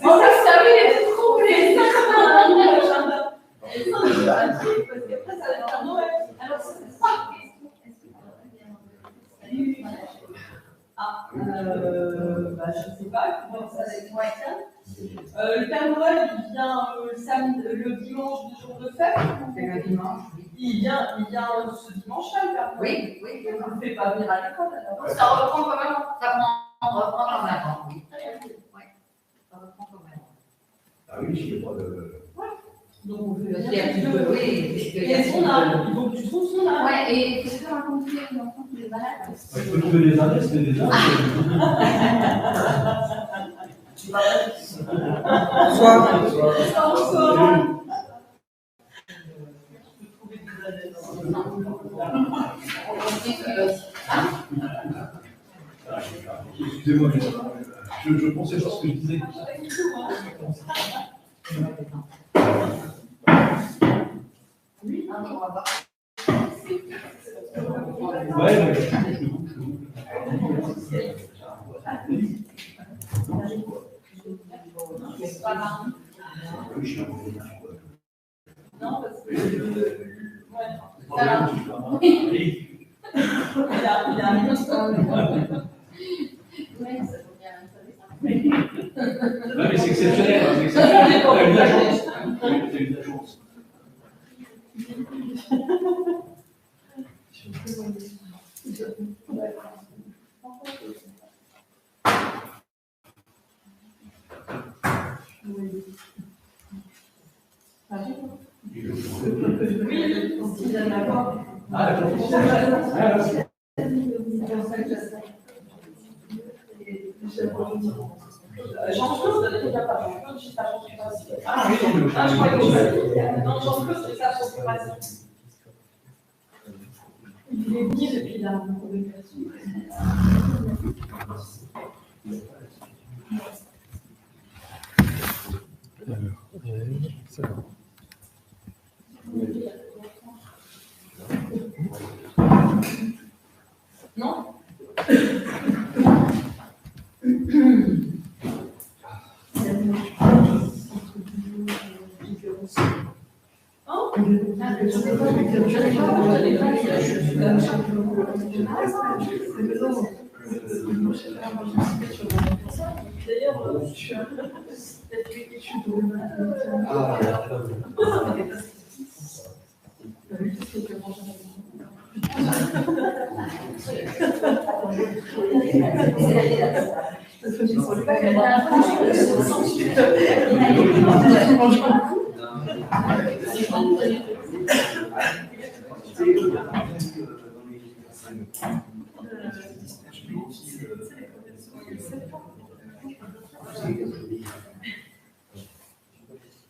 En fait, ça avait été complet. Je ne sais pas, comment ça va être moi. Le Père Noël, il vient le dimanche du jour de fête. C'est le dimanche. Il vient ce dimanche-là, le Père Noël. Oui. On ne le fait pas venir à l'école. Ça reprend quand même. Ça reprend quand même. Oui. Ça reprend quand même. Ah oui, je ne sais pas de... Donc, on fait Il y a un petit peu, oui. Et son âme. Donc, tu trouves son âme. Ouais, et tu peux raconter une enfant qui les balade. Je peux trouver des années, c'était des années. Bonsoir. Excusez-moi, je pensais pas ce que je disais. Oui, on va voir. Ouais, C'est pas grave. Non, parce que. Ouais. Voilà. Il a un peu Oui, ça vaut bien mais c'est exceptionnel. C'est exceptionnel. T'as eu de la chance. T'as eu de la chance. Oui, d'accord. Ah, d'accord. Jean-Claude, déjà pas Jean-Claude, juste à Jean-Claude. Ah oui, non, mais Je crois que non, Jean-Claude, c'est ça, son préparation. Il voulait venir et puis il a un problème là-dessus. Non. D'ailleurs, je suis un peu.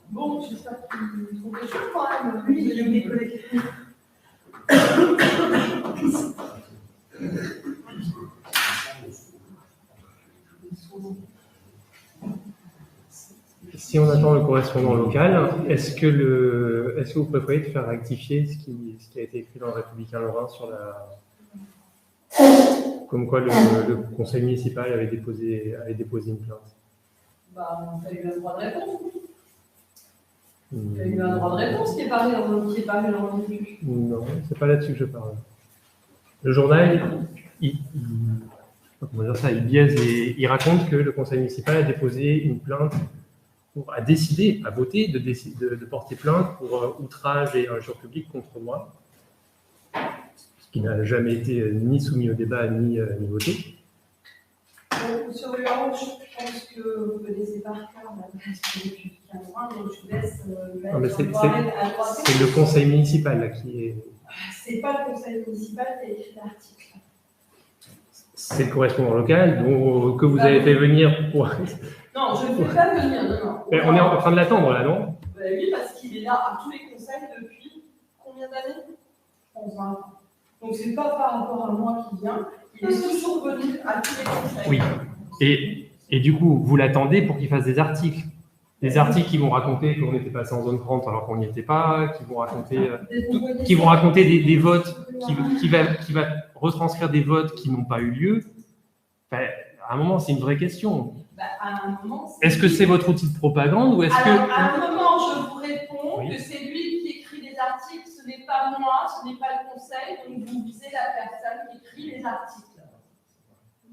Bon, j'espère qu'ils trouvent des choses quand même. Lui, il est déconnecté. Si on attend le correspondant local, est-ce que vous préférez de faire rectifier ce qui a été écrit dans le Républicain Lorrain sur la... Comme quoi le conseil municipal avait déposé une plainte? Bah, on a eu un droit de réponse. Il y a eu un droit de réponse qui est paru dans le début. Non, c'est pas là-dessus que je parle. Le journal, il biaise et il raconte que le conseil municipal a déposé une plainte, a décidé, a voté de porter plainte pour outrage et injure publique contre moi, ce qui n'a jamais été ni soumis au débat ni voté. Sur le Orange, je pense que vous connaissez par cœur la presse républicaine, donc je laisse mettre c'est le conseil municipal là, qui est... C'est pas le conseil municipal qui a écrit l'article. C'est le correspondant local que vous avez fait venir pour... Non, je ne fais pas venir, non. Mais on est en train de l'attendre là, non? Oui, parce qu'il est là à tous les conseils depuis combien d'années? 11 ans. Donc c'est pas par rapport à moi qui vient, il est toujours venu à tous les conseils. Oui. Et du coup, vous l'attendez pour qu'il fasse des articles. Des articles qui vont raconter qu'on était passé en zone 30 alors qu'on n'y était pas, qui vont raconter, des votes, qui va retranscrire des votes qui n'ont pas eu lieu. Enfin, à un moment, c'est une vraie question. À un moment, est-ce que c'est votre outil de propagande ou est-ce que... À un moment, je vous réponds oui. que c'est lui qui écrit les articles, ce n'est pas moi, ce n'est pas le conseil, donc vous visez la personne qui écrit les articles.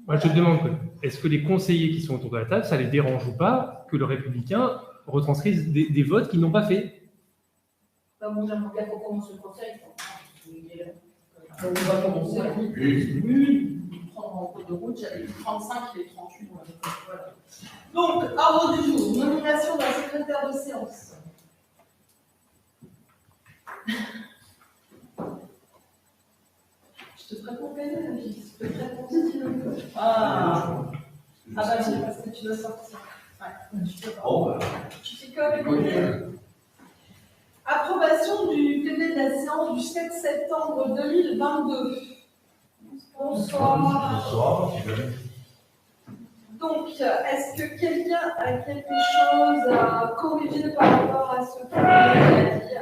Moi, je te demande, est-ce que les conseillers qui sont autour de la table, ça les dérange ou pas que le républicain retranscrise des votes qu'ils n'ont pas fait? Bon, j'aimerais bien qu'on commence le conseil. On va commencer. Oui, prendre en cours de route, j'avais eu 35, il est 38. Voilà. Donc, ordre du jour, nomination d'un secrétaire de séance. Je te ferai compléter la vie. Je te ferai compléter. Ah, bah oui, parce que tu dois sortir. Ouais, je peux pas. Tu fais quoi? Approbation du PV de la séance du 7 septembre 2022. Bonsoir. Donc, est-ce que quelqu'un a quelque chose à corriger par rapport à ce qu'on a dit?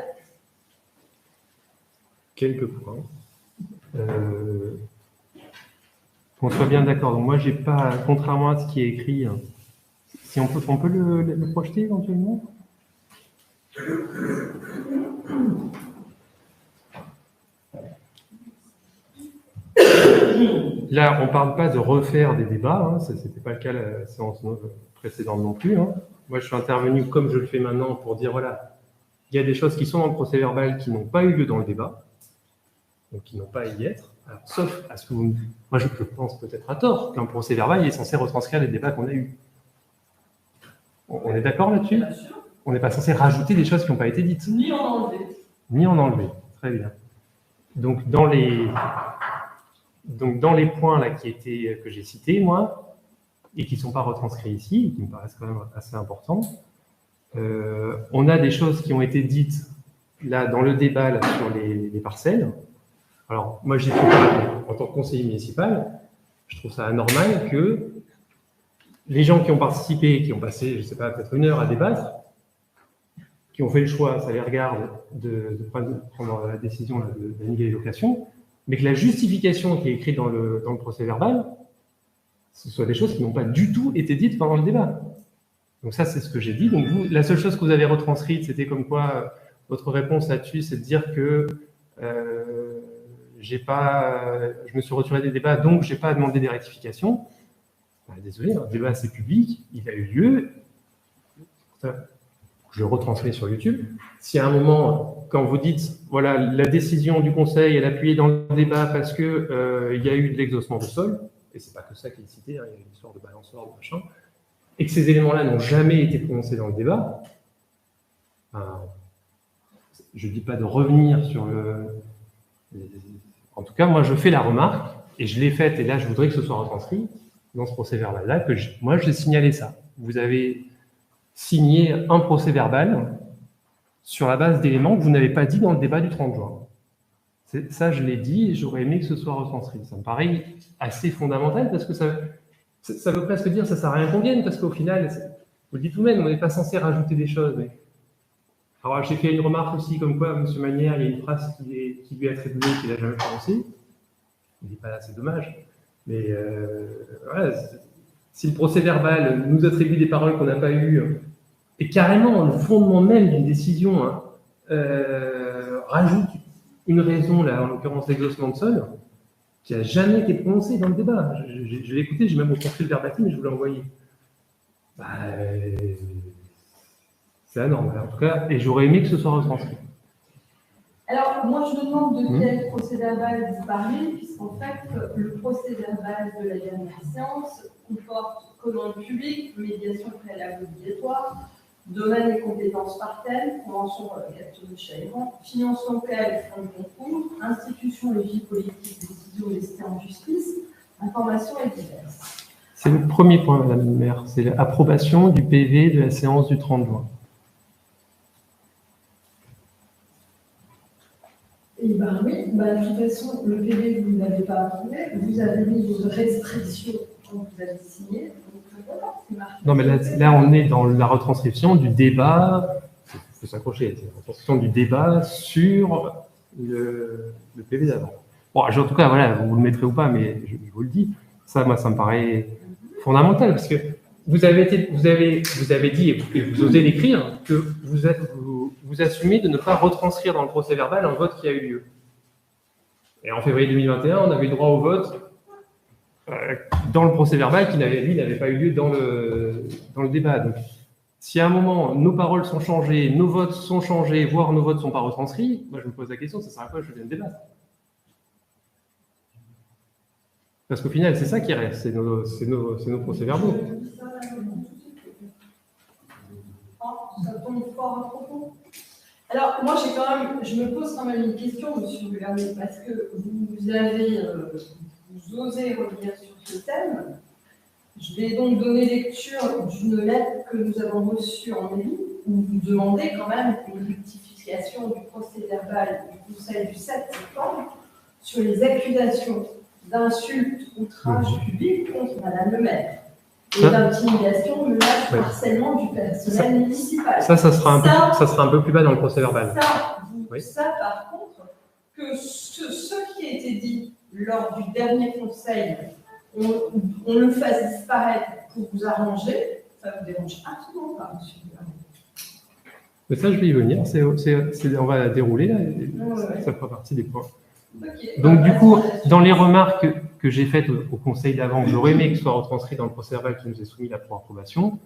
Quelques points. Qu'on soit bien d'accord. Donc moi, j'ai pas, contrairement à ce qui est écrit, si on peut le projeter éventuellement. Là, on ne parle pas de refaire des débats, hein, ce n'était pas le cas la séance précédente non plus. Hein. Moi, je suis intervenu comme je le fais maintenant pour dire, voilà, il y a des choses qui sont dans le procès-verbal qui n'ont pas eu lieu dans le débat, donc qui n'ont pas à y être, alors, sauf à ce que vous... Moi, je pense peut-être à tort qu'un procès-verbal est censé retranscrire les débats qu'on a eus. On est d'accord là-dessus? On n'est pas censé rajouter des choses qui n'ont pas été dites. Ni en enlever. Ni en enlever, très bien. Donc, dans les points là, que j'ai cités, moi, et qui ne sont pas retranscrits ici, et qui me paraissent quand même assez importants, on a des choses qui ont été dites là, dans le débat là, sur les parcelles. Alors, moi, j'ai en tant que conseiller municipal, je trouve ça anormal que les gens qui ont participé, qui ont passé, je ne sais pas, peut-être 1 heure à débattre, qui ont fait le choix, ça les regarde, de prendre la décision d'annuler les locations, mais que la justification qui est écrite dans le procès-verbal, ce soit des choses qui n'ont pas du tout été dites pendant le débat. Donc ça, c'est ce que j'ai dit. Donc vous, la seule chose que vous avez retranscrite, c'était comme quoi, votre réponse là-dessus, c'est de dire que je me suis retiré des débats, donc je n'ai pas demandé des rectifications. Ben, désolé, le débat c'est public, il a eu lieu. Je le retransmets sur YouTube. Si à un moment, quand vous dites, voilà, la décision du Conseil, elle est appuyée dans le débat parce que il y a eu de l'exhaussement de sol, et c'est pas que ça qui est cité, hein, il y a une histoire de balançoire, de machin, et que ces éléments-là n'ont jamais été prononcés dans le débat, ben, je ne dis pas de revenir sur en tout cas, moi, je fais la remarque, et je l'ai faite, et là, je voudrais que ce soit retranscrit dans ce procès-verbal-là, que moi, j'ai signalé ça. Vous avez signé un procès-verbal sur la base d'éléments que vous n'avez pas dit dans le débat du 30 juin. Ça, je l'ai dit, et j'aurais aimé que ce soit retranscrit. Ça me paraît assez fondamental, parce que ça veut presque dire que ça ne sert à rien qu'on vienne, parce qu'au final, vous le dites vous-même, on n'est pas censé rajouter des choses. Mais... Alors, j'ai fait une remarque aussi, comme quoi, M. Manière, il y a une phrase qui lui est attribuée, qu'il n'a jamais prononcée. Il n'est pas là, c'est dommage. Mais voilà, si le procès-verbal nous attribue des paroles qu'on n'a pas eues, et carrément, le fondement même d'une décision rajoute une raison, là, en l'occurrence l'exhaussement de sol, qui n'a jamais été prononcée dans le débat. Je l'ai écouté, j'ai même reconstruit le verbatim, mais je vous l'ai envoyé. Bah, c'est anormal, en tout cas, et j'aurais aimé que ce soit retranscrit. Alors, moi, je me demande de quel procès-verbal vous parlez, puisqu'en fait, le procès-verbal de la dernière séance comporte commande publique, médiation préalable obligatoire, domaine et compétences par thème, convention capture de chèvre, finances locales, fonds de concours, institutions et vie politique, décisions lestées en justice, informations et diverses. C'est le premier point, Madame la maire, c'est l'approbation du PV de la séance du 30 juin. Eh bien oui, de toute façon, le PV, vous ne l'avez pas approuvé, vous avez mis vos restrictions donc vous avez signé. Donc voilà, c'est marqué. Non, mais là, on est dans la retranscription du débat, il faut s'accrocher, c'est la retranscription du débat sur le PV d'avant. Bon, en tout cas, voilà, vous le mettrez ou pas, mais je vous le dis, ça, moi, ça me paraît fondamental, parce que vous avez dit, et vous osez l'écrire, que vous assumez de ne pas retranscrire dans le procès verbal un vote qui a eu lieu. Et en février 2021, on avait eu droit au vote dans le procès verbal qui n'avait pas eu lieu dans le débat. Donc, si à un moment, nos paroles sont changées, nos votes sont changés, voire nos votes ne sont pas retranscrits, moi je me pose la question, ça sert à quoi je viens de débattre? Parce qu'au final, c'est ça qui reste, c'est nos procès-verbaux. Ça tombe fort à propos. Alors, moi, je me pose quand même une question, monsieur Gouvernet, parce que vous osez revenir sur ce thème. Je vais donc donner lecture d'une lettre que nous avons reçue en mairie, où vous demandez quand même une rectification du procès-verbal du Conseil du 7 septembre sur les accusations d'insultes, outrage public contre Madame le maire et d'intimidation, menace, harcèlement du personnel municipal. Ça sera un peu plus bas dans le procès verbal. Ça, par contre, que ce qui a été dit lors du dernier conseil, on le fasse disparaître pour vous arranger, ça ne vous dérange absolument pas, monsieur le Gouvernement. Mais ça, je vais y venir. On va dérouler là. Ça fera partie des points. Okay. Donc, du coup, dans les remarques que j'ai faites au conseil d'avant, que j'aurais aimé que ce soit retranscrit dans le procès verbal qui nous est soumis là pour approbation,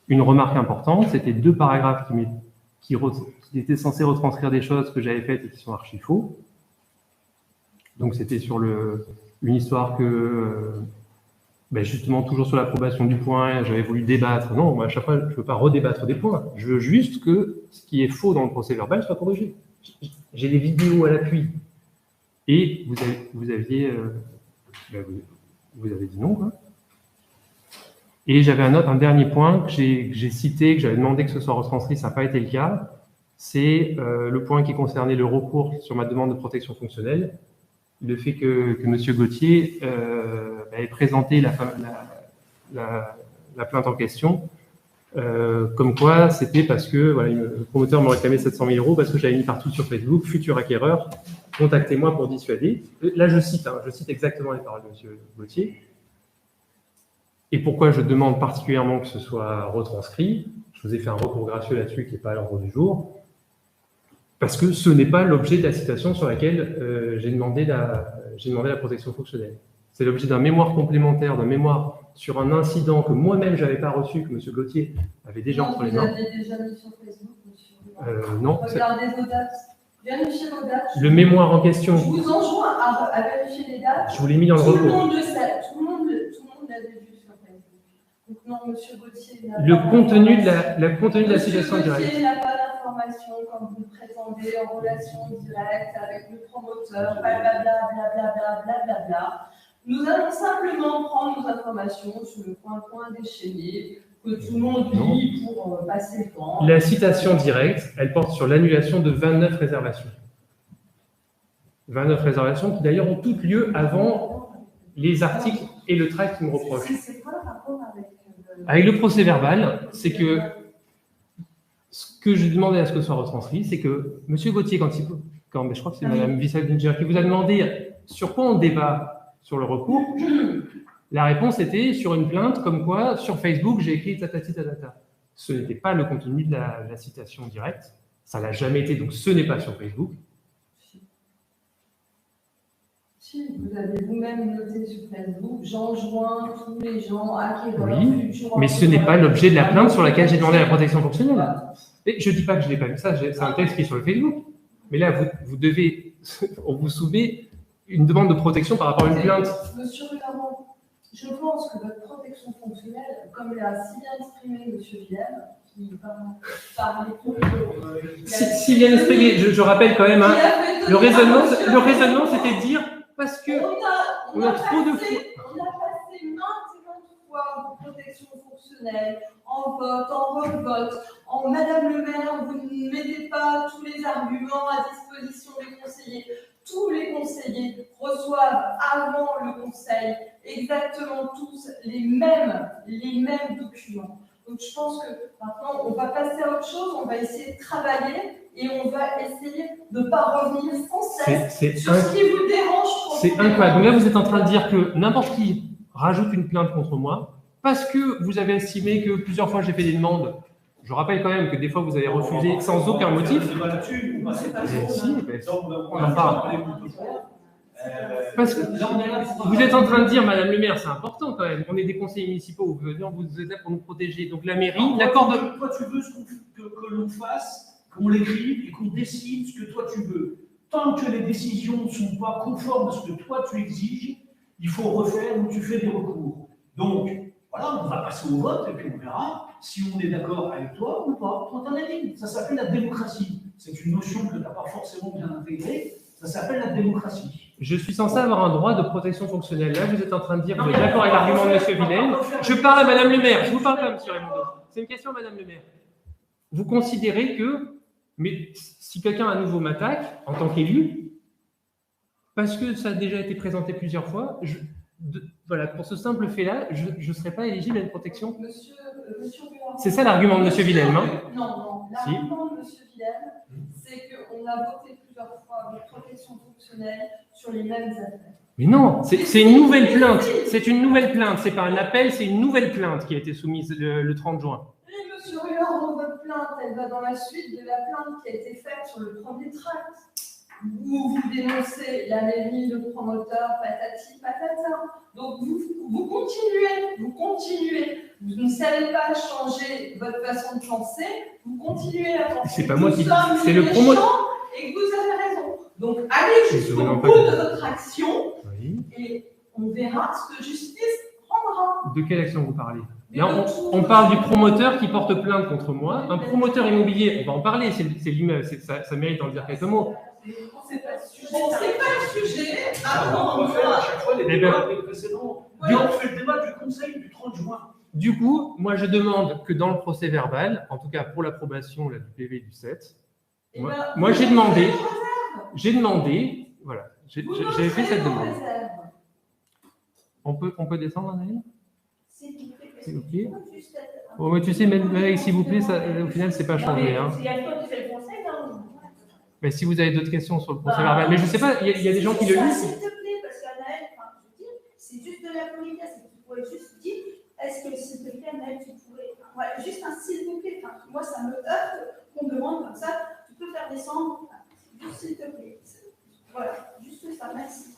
une remarque importante, c'était 2 paragraphes qui étaient censés retranscrire des choses que j'avais faites et qui sont archi faux. Donc, c'était sur une histoire que, justement, toujours sur l'approbation du point, j'avais voulu débattre. Non, moi, à chaque fois, je ne veux pas redébattre des points. Je veux juste que ce qui est faux dans le procès verbal soit corrigé. J'ai des vidéos à l'appui. Et vous avez dit non, quoi. Et j'avais un dernier point que j'ai cité, que j'avais demandé que ce soit retranscrit, ça n'a pas été le cas. C'est le point qui concernait le recours sur ma demande de protection fonctionnelle. Le fait que M. Gauthier ait présenté la plainte en question, comme quoi c'était parce que le promoteur me réclamait 700 000 € parce que j'avais mis partout sur Facebook, futur acquéreur, contactez-moi pour dissuader. Là, je cite exactement les paroles de M. Gauthier. Et pourquoi je demande particulièrement que ce soit retranscrit? Je vous ai fait un recours gracieux là-dessus qui n'est pas à l'ordre du jour. Parce que ce n'est pas l'objet de la citation sur laquelle j'ai demandé la protection fonctionnelle. C'est l'objet d'un mémoire complémentaire, d'un mémoire sur un incident que moi-même je n'avais pas reçu, que M. Gauthier avait déjà entre les mains. Vous l'avez déjà mis sur Facebook, monsieur? Non. Regardez vos dates. Vérifiez vos dates. Le mémoire en question. Je vous enjoins à vérifier les dates. Je vous l'ai mis dans le recours. Tout le monde le sait. Tout le monde l'avait vu sur Facebook. Donc non, monsieur Gauthier n'a le contenu de la citation directe. Monsieur Gauthier n'a pas d'informations comme vous le prétendez en relation directe avec le promoteur, blablabla, blablabla, blablabla. Nous allons simplement prendre nos informations sur le point déchaîné que tout le monde lit pour passer le temps. La citation directe, elle porte sur l'annulation de 29 réservations. 29 réservations qui d'ailleurs ont toutes lieu avant les articles et le tract qui me reprochent. C'est quoi le rapport avec le procès verbal, c'est que ce que je demandais à ce que ce soit retranscrit, c'est que M. Gauthier, je crois que c'est Mme Wissel-Dinger qui vous a demandé sur quoi on débat sur le recours, la réponse était sur une plainte comme quoi, sur Facebook, j'ai écrit tatati tatata. Ce n'était pas le contenu de la citation directe, ça l'a jamais été, donc ce n'est pas sur Facebook. Si, vous avez vous-même noté sur Facebook, j'enjoins tous les gens acquéreurs, oui, futurs, mais ce n'est pas l'objet de la plainte sur laquelle j'ai demandé la protection fonctionnelle. Et je ne dis pas que je ne l'ai pas vu, ça, c'est un texte qui est sur le Facebook. Mais là, on vous soumet une demande de protection par rapport à une plainte. Monsieur Gouvernement, je pense que votre protection fonctionnelle, comme l'a si bien exprimé M. Villem, qui parle si bien exprimé, je rappelle quand même, le raisonnement, c'était de dire, parce que on a trop de fois. On a passé maintes fois vos protections fonctionnelles, en vote, en revote, en Madame le maire, vous ne mettez pas tous les arguments à disposition des conseillers. tous les conseillers reçoivent avant le conseil exactement tous les mêmes documents. Donc je pense que maintenant, on va passer à autre chose, on va essayer de travailler et on va essayer de ne pas revenir sans cesse sur ce qui vous dérange. C'est incroyable. Donc là, vous êtes en train de dire que n'importe qui rajoute une plainte contre moi parce que vous avez estimé que plusieurs fois j'ai fait des demandes. Je rappelle quand même que des fois, vous avez refusé sans aucun motif. On en parle. Parce que vous êtes en train de dire, Madame le maire, c'est important quand même. On est des conseillers municipaux, vous êtes là pour nous protéger. Donc la mairie, l'accord de. Toi, tu veux que l'on fasse, qu'on l'écrive et qu'on décide ce que toi tu veux. Tant que les décisions ne sont pas conformes à ce que toi tu exiges, il faut refaire ou tu fais des recours. Donc, voilà, on va passer au vote et puis on verra si on est d'accord avec toi ou pas. Toi, t'en as dit. Ça s'appelle la démocratie. C'est une notion que tu n'as pas forcément bien intégrée. Ça s'appelle la démocratie. Je suis censé avoir un droit de protection fonctionnelle. Là, vous êtes en train de dire que vous êtes d'accord avec l'argument de M. Vilaine. Je parle à Madame le maire. Je vous parle pas, M. Raymond. C'est une question, Madame le maire. Vous considérez que, mais si quelqu'un à nouveau m'attaque en tant qu'élu, parce que ça a déjà été présenté plusieurs fois, voilà, pour ce simple fait-là, je ne serais pas éligible à une protection. Monsieur Villain. C'est ça l'argument de M. Vilaine, non? Non. L'argument de M. Vilaine, c'est qu'on a voté plusieurs fois une protection fonctionnelle sur les mêmes affaires. Mais non, c'est une nouvelle plainte. C'est une nouvelle plainte. C'est pas un appel, c'est une nouvelle plainte qui a été soumise le 30 juin. Et monsieur Villain, votre plainte, elle va dans la suite de la plainte qui a été faite sur le premier tract, où vous dénoncez la mairie, le promoteur, patati, patata. Donc vous continuez. Vous ne savez pas changer votre façon de penser, vous continuez à penser. C'est pas moi qui dis, c'est le promoteur. promoteur. Et que vous avez raison. Donc allez jusqu'au bout de votre action et on verra ce que justice prendra. De quelle action vous parlez? Là, on parle du promoteur qui porte plainte contre moi. Un promoteur immobilier, on va en parler, c'est l'immeuble, ça mérite d'en dire quelques mots. C'est pas le sujet. On fait à chaque fois les débats précédents. On fait le débat du conseil du 30 juin. Du coup, moi je demande que dans le procès verbal, en tout cas pour l'approbation du PV du 7, moi j'ai demandé, voilà, j'avais fait cette demande. On peut descendre, Anaïs? S'il vous plaît. Oh, mais tu sais, même s'il vous plaît, ça, au final, c'est pas changé. Hein. Mais si vous avez d'autres questions sur le procès verbal, mais je sais pas, il y a des gens qui le lisent. S'il te plaît, parce qu'Anaël, c'est juste de la politesse, et tu pourrais juste dire, est-ce que s'il te plaît, Anaël, tu pourrais, ouais, juste un s'il te plaît, moi ça me heurte qu'on demande comme ça, tu peux faire descendre, juste s'il te plaît. Voilà, juste ça, merci.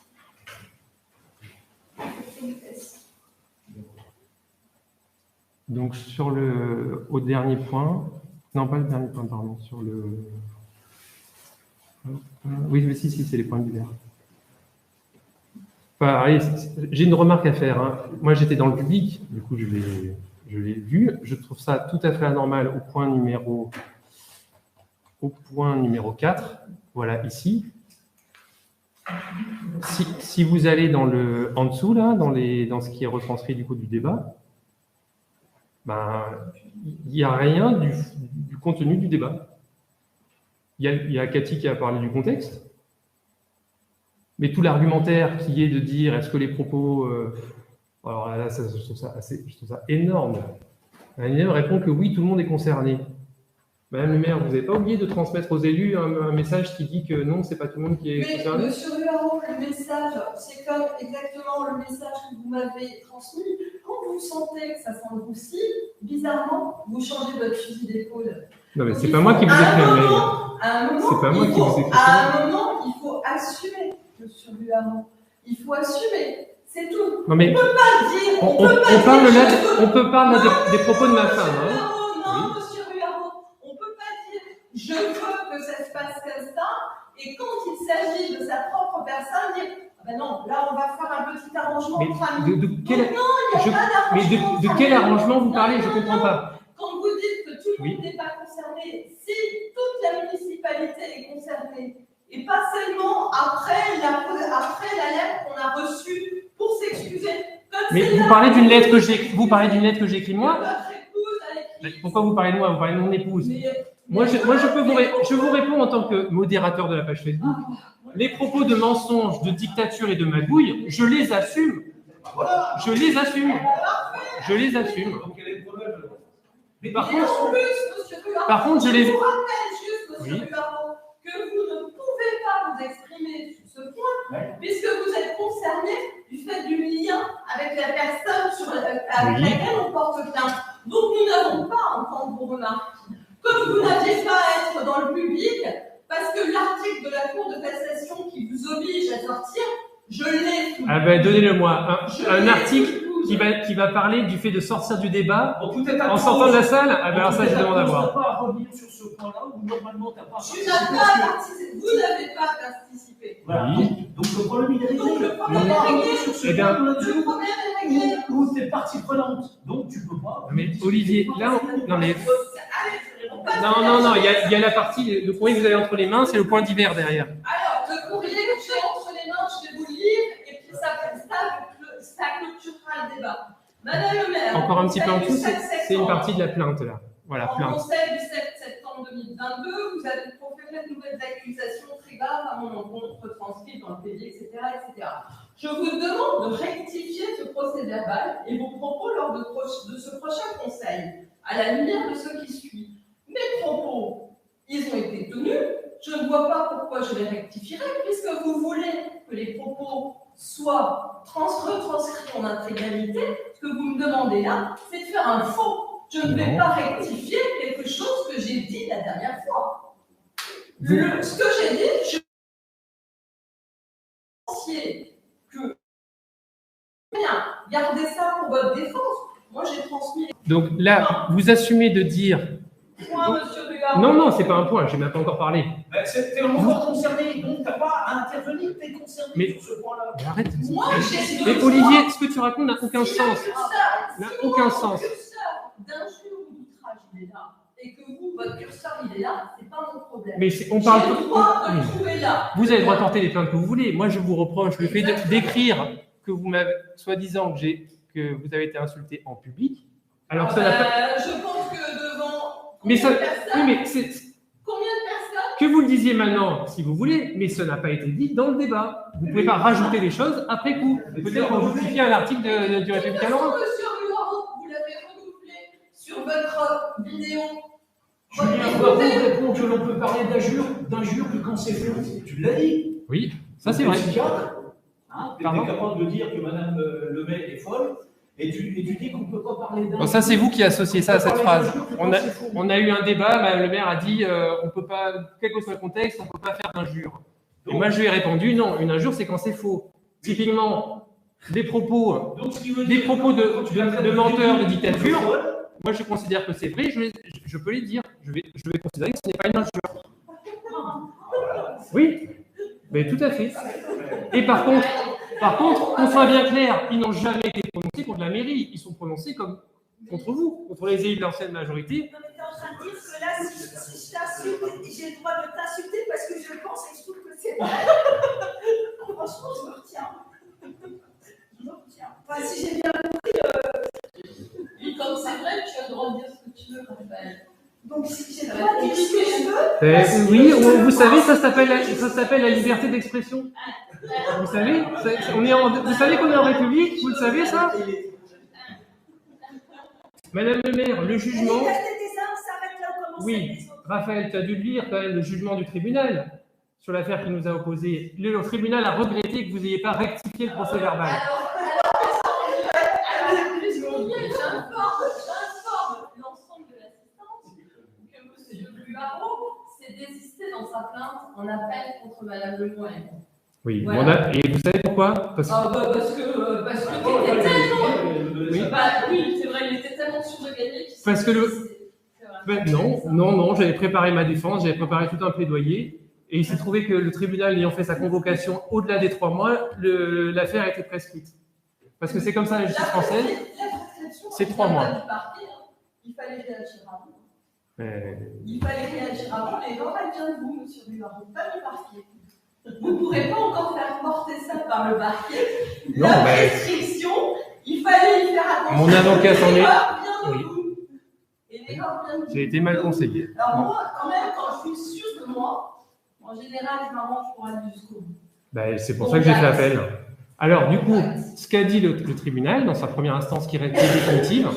Donc au dernier point, non pas le dernier point, pardon, sur le... Oui, mais si, c'est les points binaires. Enfin, j'ai une remarque à faire. Hein. Moi, j'étais dans le public, du coup, je l'ai vu. Je trouve ça tout à fait anormal au point numéro 4, voilà, ici. Si vous allez en dessous, là, dans ce qui est retranscrit du coup du débat, ben, il n'y a rien du contenu du débat. Il y a Cathy qui a parlé du contexte, mais tout l'argumentaire qui est de dire est-ce que les propos... alors là, je trouve ça énorme. Elle répond que oui, tout le monde est concerné. Madame le maire, vous n'avez pas oublié de transmettre aux élus un message qui dit que non, c'est pas tout le monde qui est concerné? Monsieur Huaro, le message, c'est comme exactement le message que vous m'avez transmis. Quand vous sentez que ça sent le roussi, bizarrement, vous changez votre fusil d'épaule. Non, mais c'est pas moi qui vous ai fait un mail. C'est pas moi qui vous ai fait à un moment, il faut assumer, monsieur Huaro. Il faut assumer. C'est tout. Non, mais on peut pas dire. On peut parler des propos de ma femme. Non, monsieur Huaro, on peut pas dire je veux que ça se passe comme ça, et quand il s'agit de sa propre personne, dire ah ben non, là on va faire un petit arrangement entre amis. De quel arrangement vous parlez? Je ne comprends pas. Quand vous dites que tout le monde n'est pas concerné, si toute la municipalité est concernée, et pas seulement après la lettre qu'on a reçue pour s'excuser. Mais vous parlez d'une lettre que j'ai écrite moi? Pourquoi vous parlez de moi? Vous parlez de mon épouse. Moi, je vous réponds en tant que modérateur de la page Facebook. les propos de mensonges, de dictature et de magouille, je les assume. Voilà. Je les assume. Je les assume. Donc, quel est le problème? Mais Par Et contre, en plus, monsieur Ruard, par contre, je les. vous rappelle juste, monsieur Oui. Ruard, que vous ne pouvez pas vous exprimer sur ce point, puisque vous êtes concerné du fait du lien avec la personne avec Oui. laquelle on porte plainte. Donc nous n'avons pas à entendre vos remarques. Comme vous n'aviez pas à être dans le public, parce que l'article de la Cour de cassation qui vous oblige à sortir, je l'ai sous Ah ben, donnez-le-moi. Je Un l'ai article sous le coude. qui va parler du fait de sortir du débat Bon, peut-être à en cause- sortant de la salle. Ah ben, alors ça, je peut-être à demande à cause voir. t'as pas à revenir sur ce point-là, où normalement, t'as pas à Tu participer, n'as parce pas que- participé, vous n'avez pas participé. Voilà. Oui. Donc, le problème, il est réglé. Donc, le problème On va est revenir réglé. sur ce Eh bien, point Le là-dessus. problème est réglé. Où t'es partie prenante. Donc, tu peux pas. Mais Olivier, là, non mais. Allez, on passe à Non, la- il y a la partie, le courrier que vous avez entre les mains, c'est le point divers derrière. Alors, le courrier que j'ai entre les mains, je vais vous le lire, et puis ça clôturera le débat. Madame le maire. Encore un petit peu en Conseil dessous, du 7 c'est une septembre. partie de la plainte là. Voilà, En plainte. Conseil du 7 septembre 2022, vous avez proféré de nouvelles accusations très graves à mon encontre transcrites dans le pays, etc., etc. Je vous demande de rectifier ce procès-verbal et vos propos lors de ce prochain conseil, à la lumière de ce qui suit. Mes propos, ils ont été tenus. Je ne vois pas pourquoi je les rectifierai, puisque vous voulez que les propos soient retranscrits en intégralité. Ce que vous me demandez là, c'est de faire un faux. Je ne vais Non. pas rectifier quelque chose que j'ai dit la dernière fois. Vous- Ce que j'ai dit, je pensiez que rien, gardez ça pour votre défense. Moi, j'ai transmis Donc là, vous assumez de dire. les points, monsieur Ruard. Non, c'est pas un point, j'ai même pas encore parlé. Ben, t'es encore concerné, donc t'as pas à intervenir, t'es concerné Mais- sur ce point-là. Mais arrête. Moi, j'ai Mais besoin- Olivier, ce que tu racontes n'a aucun Si sens. N'a aucun sens. Si votre curseur d'injure ou d'outrage, il est là, et que vous, votre curseur, il est là, c'est pas mon problème. Mais on parle. J'ai le droit de Oui. le trouver là. Vous avez le droit de porter les plaintes que vous voulez. Moi, je vous reproche le fait d'écrire que vous m'avez, soi-disant, que vous avez été insulté en public. Alors ça n'a pas. Je pense que devant Mais combien ça. de personnes, Oui, mais c'est. combien de personnes Que vous le disiez maintenant, si vous voulez, mais ça n'a pas été dit dans le débat. Vous ne pouvez pas rajouter les choses après coup. Peut-être qu'on justifie un article du De toute Républicain façon, Laurent. monsieur Ruard, vous l'avez renouvelé sur votre vidéo. Julien Poirot répond que l'on peut parler d'injure que quand c'est faux. Tu l'as dit. Oui, ça c'est vrai. Psychiatre, hein, tu Pardon es capable de dire que Madame Lemay est folle, et tu dis qu'on ne peut pas parler d'injure. Bon, ça, c'est vous qui associez ça à cette phrase. On On a eu un débat, Madame le maire a dit on peut pas, quel que soit le contexte, on ne peut pas faire d'injure. Et moi, je lui ai répondu non, une injure, c'est quand c'est faux. Typiquement, des propos Donc, ce qui veut des dire propos que quand tu vas faire de des menteurs, de vidéos dictature. folles, moi, je considère que c'est vrai, je peux les dire. Je vais considérer que ce n'est pas une injure. Oui, mais tout à fait. Et par contre, qu'on soit bien clair, ils n'ont jamais été prononcés contre la mairie. Ils sont prononcés comme contre vous, contre les élus de l'ancienne majorité. Non, mais t'es en train de dire que là, si je t'insulte, j'ai le droit de t'insulter parce que je pense et je trouve que c'est vrai. Franchement, je me retiens. Je me retiens. Enfin, si j'ai bien. Et comme c'est vrai, tu as le droit de dire ce que tu veux, Raphaël. Donc, si j'ai le droit de dire ce que je veux. Oui, vous savez, ça s'appelle la liberté d'expression. Vous savez, vous savez qu'on est en République, vous le savez ça? Madame le maire, le jugement. La liberté des armes s'arrête là où commence Oui, les autres. Raphaël, tu as dû lire quand même le jugement du tribunal sur l'affaire qui nous a opposé. Le tribunal a regretté que vous n'ayez pas rectifié le procès verbal. J'informe l'ensemble de l'assistance que M. Bureau s'est désisté dans sa plainte en appel contre Mme Lemoyne. Oui, Voilà. et vous savez pourquoi? Parce que Parce que t'étais tellement... oui, c'est vrai, il était tellement sûr de gagner qu'il s'est Parce que le- désisté. C'est vrai. non, j'avais préparé ma défense, j'avais préparé tout un plaidoyer, et il s'est trouvé que le tribunal ayant fait sa convocation au-delà des 3 mois, l'affaire a été prescrite. Parce que c'est comme ça la justice française. C'est 3 mois. Il fallait réagir avant. Euh, Il fallait réagir avant. Et l'ordre vient de vous, monsieur Bureau, pas du parquet. Vous ne pourrez pas encore faire porter ça par le parquet. Non, La mais- prescription, il fallait y faire attention. Mon avocat s'en est- L'erreur vient de Oui. vous. Et l'erreur vient de vous. J'ai été mal conseillé. Alors moi, quand même, quand je suis sûre de moi, En général, je m'arrange pour aller jusqu'au bout. Ben, c'est pour ça que j'ai fait appel. Alors, du coup, ce qu'a dit le tribunal dans sa première instance qui est définitive,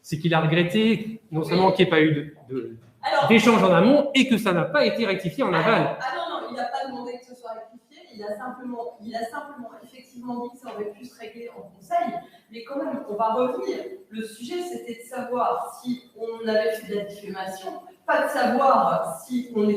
c'est qu'il a regretté non seulement qu'il n'y ait pas eu Alors, d'échange en amont et que ça n'a pas été rectifié en aval. Ah non, il n'a pas demandé que ce soit rectifié, il a simplement effectivement dit que ça aurait pu se régler en conseil, mais quand même, on va revenir. Le sujet, c'était de savoir si on avait fait de la diffamation, pas de savoir si vous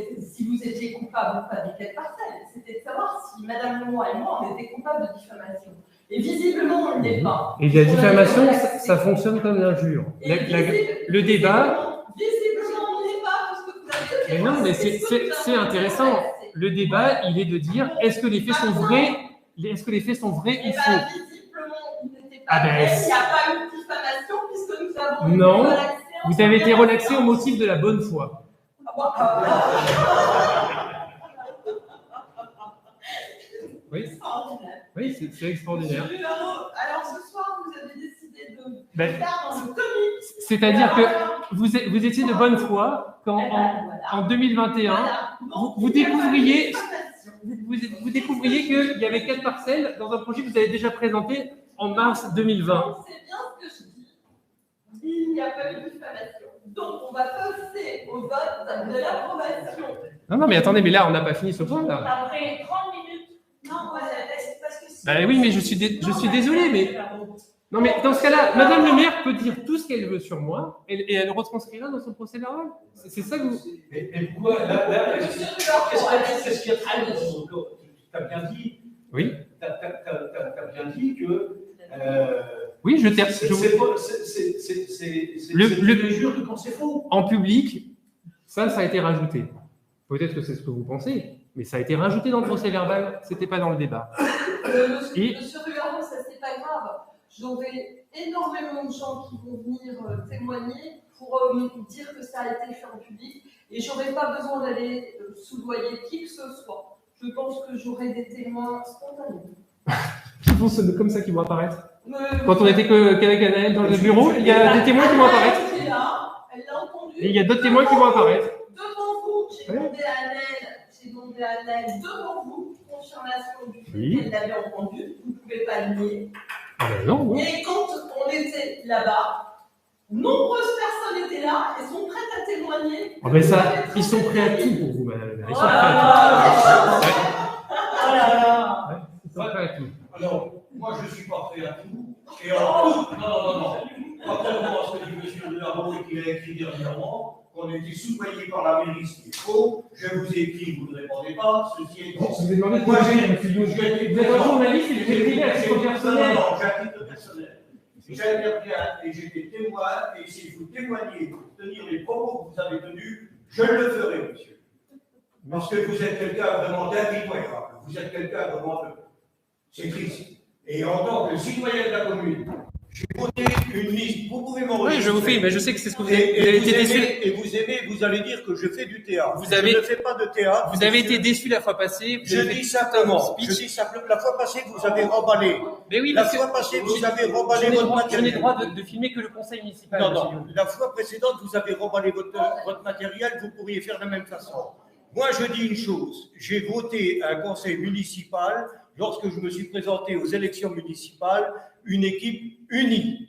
étiez coupable ou pas des 4 parcelles, c'était de savoir si Madame Lemoy et moi, on était coupables de diffamation. Et visiblement, on ne l'est pas. Et la diffamation, ça fonctionne comme l'injure. Le débat... Visiblement, on n'est pas, parce que vous avez... Mais non, mais c'est intéressant. Le débat, il est de dire, est-ce que les faits sont vrais, ou faux? Visiblement, il n'était pas Ah ben, vrai, il n'y a pas eu de diffamation, puisque nous avons... Non, relaxé en vous avez été première relaxé au instance. motif de la bonne foi. Oui, Extraordinaire. oui, c'est extraordinaire. Alors ce soir, vous avez décidé de Ben, faire dans le comique. c'est-à-dire que vous étiez de bonne foi quand en 2021, vous découvriez qu'il y avait 4 parcelles dans un projet que vous avez déjà présenté en mars 2020. C'est bien ce que je dis. Il n'y a pas eu de diffamation. Donc on va passer au vote de l'approbation. Non, mais attendez, mais là, on n'a pas fini ce point là. Après 30 minutes. Non, voilà, c'est parce que c'est. Bah oui, mais je suis désolé, mais. Non, mais dans ce cas-là, Madame le maire peut dire tout ce qu'elle veut sur moi et elle retranscrira dans son procès verbal. C'est ça que vous. Et pourquoi là, qu'est-ce qu'il y a de trop? Tu as bien dit. Oui. Tu as bien dit que. Oui, je C'est le jure quand c'est faux. En public, ça a été rajouté. Peut-être que c'est ce que vous pensez, mais ça a été rajouté dans le procès verbal, c'était pas dans le débat. Monsieur Rugaron, ça c'est pas grave. J'aurai énormément de gens qui vont venir témoigner pour dire que ça a été fait en public et j'aurai pas besoin d'aller soudoyer qui que ce soit. Je pense que j'aurai des témoins spontanés. C'est comme ça qu'ils vont apparaître. Quand on était qu'avec Anaël dans le bureau, il y a des témoins qui vont apparaître. Elle est là, elle l'a entendu. Et il y a d'autres témoins qui vont apparaître. Devant vous, j'ai demandé à Anaël, devant vous, confirmation du fait qu'elle l'avait entendu. Vous ne pouvez pas le nier. Ah ben non, non. Et quand on était là-bas, nombreuses personnes étaient là et sont prêtes à témoigner. Ah ben ça, ils sont prêts à tout pour vous, madame la maire. Ils sont prêts à tout. Ouais, ils sont prêts à tout. Alors, moi, je ne suis pas prêt à tout. Et en tout, non. Contrairement à ce que dit M. Legaron et qu'il a écrit dernièrement, qu'on a été soudoyé par la mairie, ce qui est faux. Je vous ai écrit, vous ne répondez pas. Ceci est Je vous ai demandé de Moi, vous êtes un journaliste et vous êtes privé à titre personnel. Non, j'ai un titre personnel. J'interviens et j'étais témoin, et si vous témoignez pour tenir les propos que vous avez tenus, je le ferai, monsieur. Parce que vous êtes quelqu'un vraiment d'impitoyable. Vous êtes quelqu'un vraiment de... C'est triste. Et en tant que citoyen de la commune, j'ai voté une liste. Vous pouvez m'enregistrer. Oui, je vous fais, mais je sais que c'est ce que vous avez, Et été déçu. vous allez dire que je fais du théâtre. Vous avez- Je ne fais pas de théâtre. Vous avez été déçu la fois passée. Je dis simplement, la fois passée, vous avez remballé. Mais oui, La parce que fois passée, vous avez remballé je n'ai votre droit matériel. de filmer que le conseil municipal. Non, monsieur non. Guillaume. La fois précédente, vous avez remballé votre matériel, vous pourriez faire de la même façon. Moi, je dis une chose. J'ai voté un conseil municipal, lorsque je me suis présenté aux élections municipales, une équipe unie.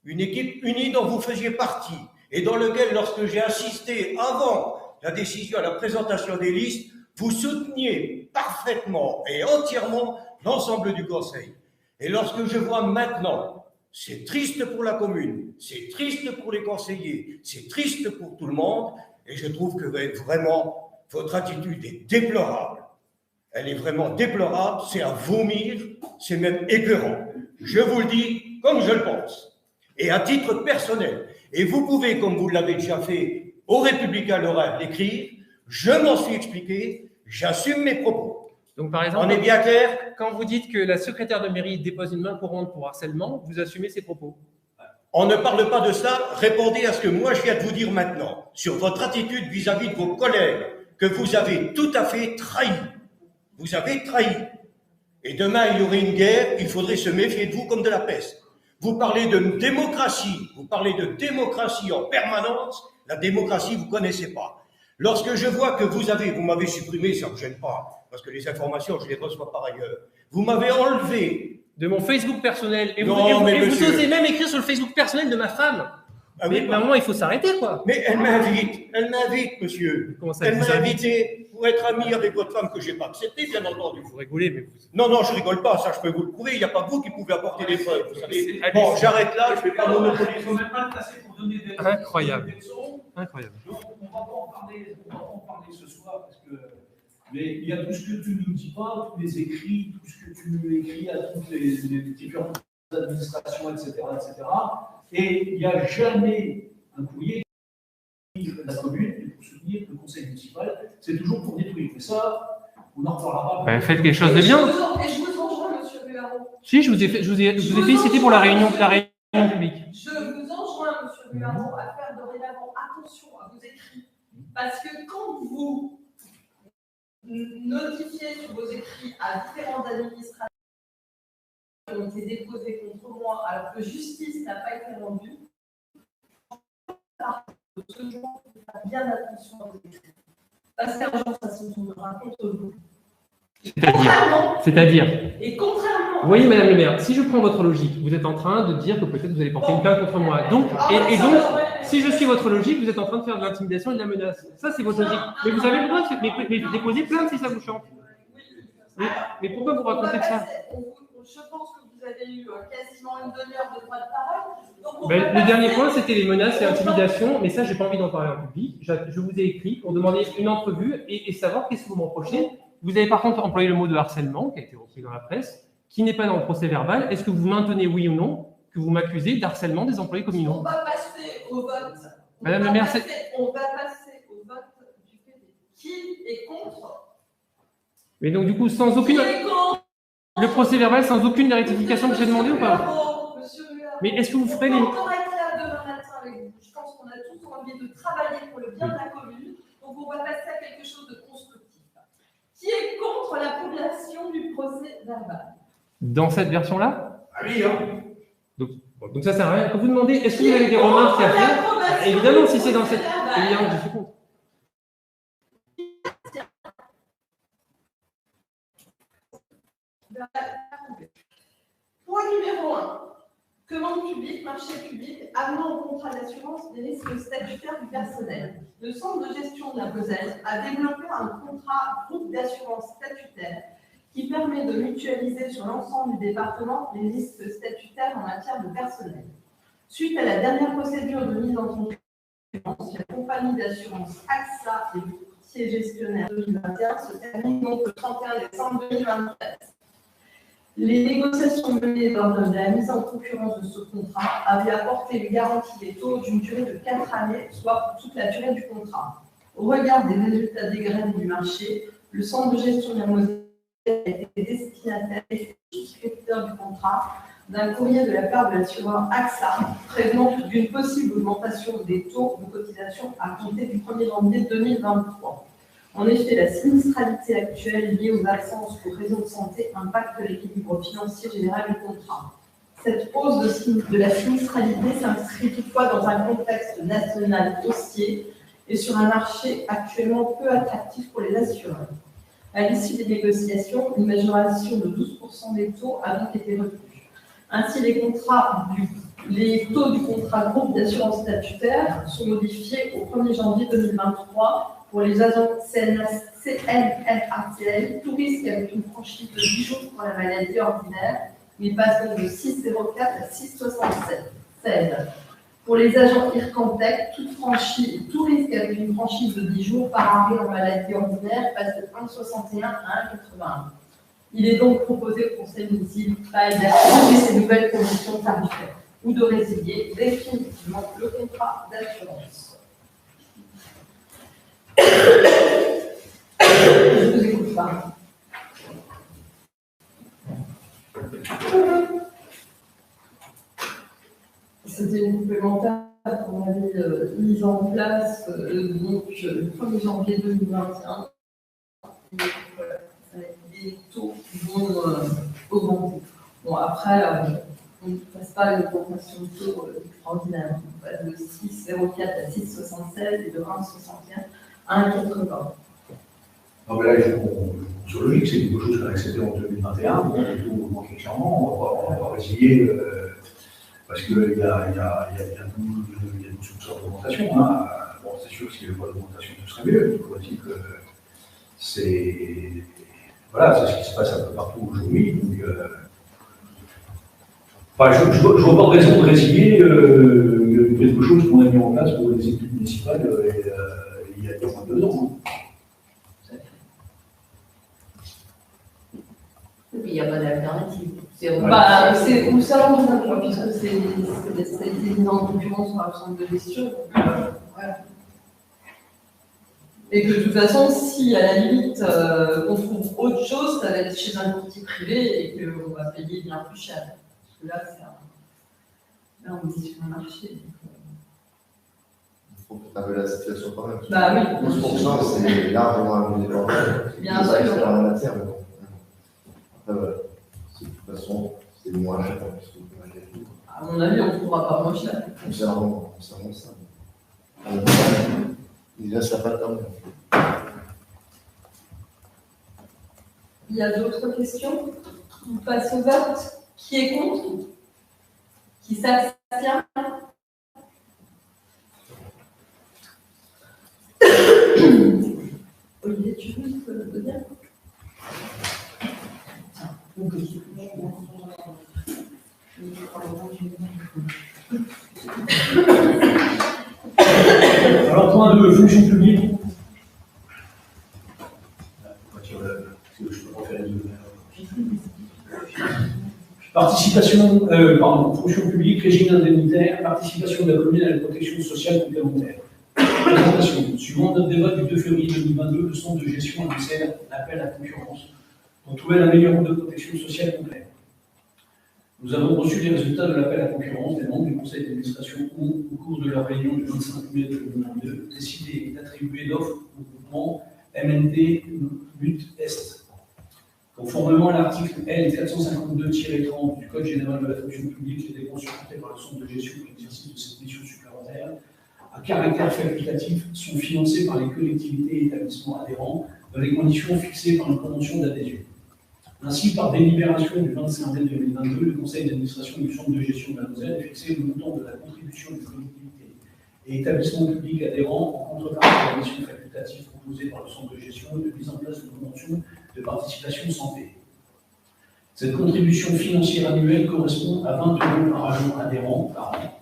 Une équipe unie dont vous faisiez partie. Et dans lequel, lorsque j'ai assisté avant la décision à la présentation des listes, vous souteniez parfaitement et entièrement l'ensemble du conseil. Et lorsque je vois maintenant, c'est triste pour la commune, c'est triste pour les conseillers, c'est triste pour tout le monde, et je trouve que vraiment, votre attitude est déplorable. Elle est vraiment déplorable, c'est à vomir, c'est même écœurant. Je vous le dis comme je le pense. Et à titre personnel, et vous pouvez, comme vous l'avez déjà fait au Républicain Lorrain, l'écrire, je m'en suis expliqué, j'assume mes propos. Donc, par exemple, On est bien clair? quand vous dites que la secrétaire de mairie dépose une main courante pour harcèlement, vous assumez ces propos. On ne parle pas de ça, répondez à ce que moi je viens de vous dire maintenant, sur votre attitude vis-à-vis de vos collègues, que vous avez tout à fait trahi. Vous avez trahi. Et demain, il y aurait une guerre, il faudrait se méfier de vous comme de la peste. Vous parlez de démocratie en permanence, la démocratie, vous ne connaissez pas. Lorsque je vois que vous m'avez supprimé, ça ne me gêne pas, parce que les informations, je les reçois par ailleurs. Vous m'avez enlevé. De mon Facebook personnel. Et Non, mais vous monsieur- osez même écrire sur le Facebook personnel de ma femme. Ah Mais oui, à un moment, il faut s'arrêter, quoi. mais elle m'invite, monsieur. Comment ça, Elle vous m'a invite? invité pour être ami avec votre femme que je n'ai pas accepté, bien entendu. Vous rigolez, mais vous... Non, non, je rigole pas, ça je peux vous le prouver, il n'y a pas vous qui pouvez apporter des preuves, vous savez. C'est Bon, j'arrête là, je ne vais pas Il ne monopoliser. faut même pas le passer pour donner des Incroyable. des leçons. Incroyable. Donc, on ne va pas en parler ce soir, parce que. Mais il y a tout ce que tu ne nous dis pas, tous les écrits, tout ce que tu nous écris à toutes les différentes administrations, etc., etc. Et il n'y a jamais un courrier qui de la commune pour soutenir le conseil municipal. C'est toujours pour détruire. Mais ça, on en reparlera. Ben, faites quelque chose de bien. Et je vous enjoins, monsieur Bureau. Si, je vous ai félicité pour la réunion publique. Je vous enjoins, monsieur Bureau, à faire dorénavant attention à vos écrits. Parce que quand vous notifiez sur vos écrits à différentes administrations qui ont été déposées contre moi, alors que justice n'a pas été rendue, ce jour, il faut faire bien attention à vos écrits. Parce qu'un jour, ça se tournera contre vous. C'est-à-dire, Et contrairement. vous voyez, Madame le maire, si je prends votre logique, vous êtes en train de dire que peut-être vous allez porter une plainte contre moi. Donc, et donc, si je suis votre logique, vous êtes en train de faire de l'intimidation et de la menace. Ça, c'est votre logique. Mais vous avez le droit de déposer plainte si ça vous chante. Mais pourquoi vous racontez ça? Je pense que vous avez eu quasiment une demi-heure de droit de parole. Donc Le dernier point, c'était les menaces et intimidations, mais ça, j'ai pas envie d'en parler en public. Je vous ai écrit pour demander une entrevue et savoir qu'est-ce que vous me reprochez. Vous avez par contre employé le mot de harcèlement, qui a été repris dans la presse, qui n'est pas dans le procès verbal. Est-ce que vous maintenez, oui ou non, que vous m'accusez d'harcèlement des employés communaux? On va passer au vote. Madame la maire, on va passer au vote du PD. Qui est contre? Mais donc, du coup, sans aucune. Qui est contre? Le procès verbal sans aucune des rectifications que j'ai demandé ou pas? Monsieur Muller, Mais est-ce que vous ferez les. on va être là demain matin avec vous. Je pense qu'on a tous envie de travailler pour le bien de la commune. Donc, on va passer à quelque chose de constructif. Qui est contre l'approbation du procès verbal? Dans cette version-là? Ah oui, hein. Donc ça sert à rien. Quand vous demandez, est-ce que vous avez des remarques à faire? Évidemment, si c'est dans cette. Évidemment, je suis contre. Point numéro 1. Commande publique, marché public, avenant au contrat d'assurance des risques statutaires du personnel. Le centre de gestion de la Besaise a développé un contrat groupe d'assurance statutaire qui permet de mutualiser sur l'ensemble du département les risques statutaires en matière de personnel. Suite à la dernière procédure de mise en concurrence, la compagnie d'assurance AXA et le courtier gestionnaire 2021 se termine donc le 31 décembre 2024. Les négociations menées lors de la mise en concurrence de ce contrat avaient apporté une garantie des taux d'une durée de 4 années, soit pour toute la durée du contrat. Au regard des résultats des grèves du marché, le centre de gestion de la Moselle a été destinataire et souscripteur du contrat d'un courrier de la part de l'assureur AXA prévenant d'une possible augmentation des taux de cotisation à compter du 1er janvier 2023. En effet, la sinistralité actuelle liée aux absences pour raisons de santé impacte l'équilibre financier général du contrat. Cette hausse de la sinistralité s'inscrit toutefois dans un contexte national haussier et sur un marché actuellement peu attractif pour les assureurs. À l'issue des négociations, une majoration de 12% des taux a donc été retenue. Ainsi, les taux du contrat groupe d'assurance statutaire sont modifiés au 1er janvier 2023 pour les agents CNRACL, tout risque avec une franchise de 10 jours pour la maladie ordinaire, mais passe donc de 6,04 à 6,76. Pour les agents IRCANTEC, tout risque avec une franchise de 10 jours par arrêt en maladie ordinaire passe de 1,61 à 1,81. Il est donc proposé au Conseil municipal d'approuver ces nouvelles conditions tarifaires ou de résilier définitivement le contrat d'assurance. Je vous écoute pas. C'était une complémentaire qu'on avait mise en place donc, le 1er janvier 2021. Les taux vont augmenter. Bon, après, on ne passe pas à une augmentation de taux extraordinaire. On passe de 6,04 à 6,76 et de 1,61 à 1,80. Non, mais là, sur logique, c'est quelque chose qu'on a accepté en 2021, on a tout augmenté clairement, on va pas résilier, parce qu'il y a une sorte d'augmentation. Hein. Bon, c'est sûr que s'il n'y avait pas d'augmentation, tout serait mieux. Il faut dire que c'est. Voilà, c'est ce qui se passe un peu partout aujourd'hui. Donc, enfin, je ne vois pas de raison de résilier quelque chose qu'on a mis en place pour les équipes municipales il y a moins de 2 ans. Hein. Il n'y a pas d'alternative. C'est Bah, c'est ou ça ou ça, quoi, puisque ça a été mis en concurrence par le centre de gestion. Voilà. Et que de toute façon, si à la limite on trouve autre chose, ça va être chez un courtier privé et qu'on va payer bien plus cher. Parce que là, on est sur un marché. Il faut préparer la situation quand même. Bah oui. 12%, c'est largement un budget. Bien sûr. Dans la matière, mais bon. Après, voilà. De toute façon, c'est moins cher que ce qu'on peut acheter. À mon avis, on ne trouvera pas moins cher. C'est vraiment ça. Il laisse la patte quand même. Il y a d'autres questions? On passe au vote. Qui est contre? Qui s'abstient? Olivier, tu veux te dire? Alors, point de fonction publique. Participation, fonction publique, régime indemnitaire, participation de la commune à la protection sociale complémentaire. Présentation. Suivant notre débat du 2 février 2022, le centre de gestion a lancé l'appel à concurrence pour trouver la meilleure de protection sociale complète. Nous avons reçu les résultats de l'appel à concurrence des membres du conseil d'administration ont, au cours de leur réunion du 25 mai 2022, décidé d'attribuer l'offre au groupement MND But-Est. Conformément à l'article L452-30 du Code général de la fonction publique, les dépenses supportées par le centre de gestion pour l'exercice de cette mission supplémentaire à caractère facultatif sont financées par les collectivités et établissements adhérents dans les conditions fixées par une convention d'adhésion. Ainsi, par délibération du 25 mai 2022, le conseil d'administration du centre de gestion de la Moselle a fixé le montant de la contribution des collectivités et établissements publics adhérents en contrepartie de la mission facultative proposée par le centre de gestion et de mise en place de convention de participation santé. Cette contribution financière annuelle correspond à 20 € par agent adhérent par an,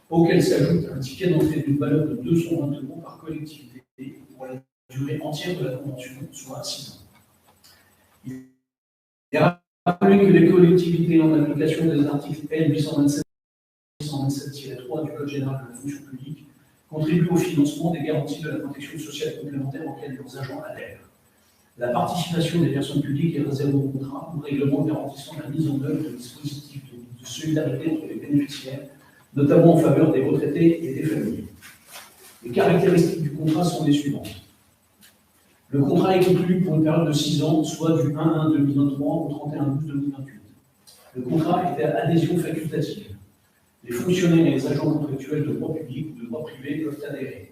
auquel s'ajoute un ticket d'entrée d'une valeur de 220 € par collectivité pour la durée entière de la convention, soit 6 ans. Il est rappelé que les collectivités, en application des articles L827-3 du Code général de la fonction publique, contribuent au financement des garanties de la protection sociale complémentaire auxquelles leurs agents adhèrent. La participation des personnes publiques est réservée au contrat ou règlement garantissant la mise en œuvre de dispositifs de solidarité entre les bénéficiaires, notamment en faveur des retraités et des familles. Les caractéristiques du contrat sont les suivantes. Le contrat est conclu pour une période de 6 ans, soit du 1-1-2023 au 31-12-2028. Le contrat est à adhésion facultative. Les fonctionnaires et les agents contractuels de droit public ou de droit privé peuvent adhérer.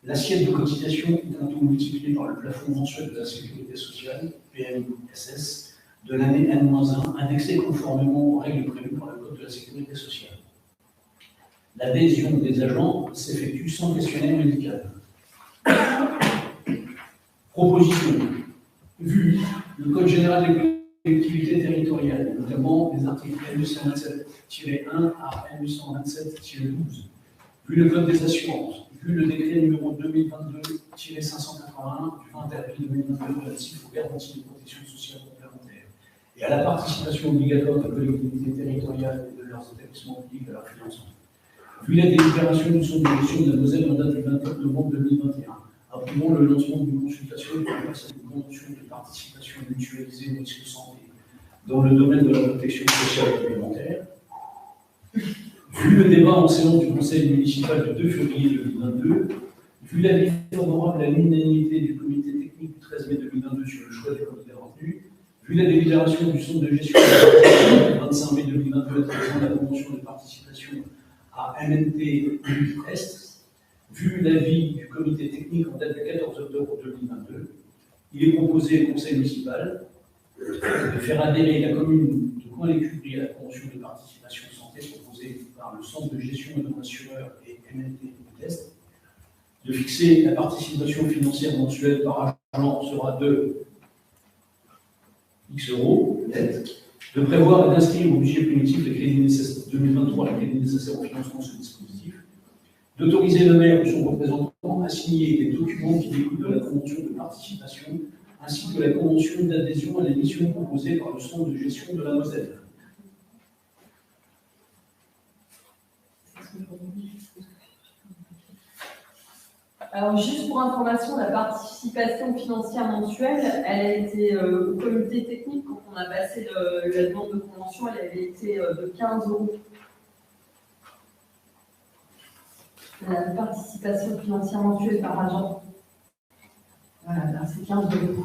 L'assiette de cotisation est un taux multiplié par le plafond mensuel de la sécurité sociale, PMSS, de l'année N-1, indexé conformément aux règles prévues par le Code de la sécurité sociale. L'adhésion des agents s'effectue sans questionnaire médical. Proposition. Vu le Code général des collectivités territoriales, notamment les articles L827-1 à L827-12, vu le Code des assurances, vu le décret numéro 2022-581 du 20 avril 2022 relatif aux garanties de protection sociale complémentaire et à la participation obligatoire des collectivités territoriales et de leurs établissements publics à leur financement, vu la délibération du centre de gestion de la Moselle en date du 24 novembre 2021, approuvant le lancement d'une consultation pour la personne de convention de participation mutualisée au risque santé dans le domaine de la protection sociale complémentaire, vu le débat en séance du conseil municipal du 2 février 2022, vu l'avis favorable à l'unanimité du comité technique du 13 mai 2022 sur le choix du candidat retenu, vu la délibération du centre de gestion du 25 mai 2022 attribuant la convention de participation à MNT Est, vu l'avis du comité technique en date du 14 octobre 2022, il est proposé au conseil municipal de faire adhérer la commune de Coin-les-Curies à la convention de participation santé proposée par le centre de gestion et de assureurs et MNT Test, de fixer la participation financière mensuelle par agent sera de X euros net, de prévoir et d'inscrire au budget primitif les crédits nécessaires 2023 les crédits nécessaires au financement de ce dispositif, d'autoriser le maire ou son représentant à signer les documents qui découlent de la convention de participation ainsi que la convention d'adhésion à l'émission proposée par le centre de gestion de la Moselle. Alors, juste pour information, la participation financière mensuelle, elle a été au comité technique, quand on a passé la demande de convention, elle avait été de 15 euros. La participation financière mensuelle par agent. Voilà, là, c'est 15 euros.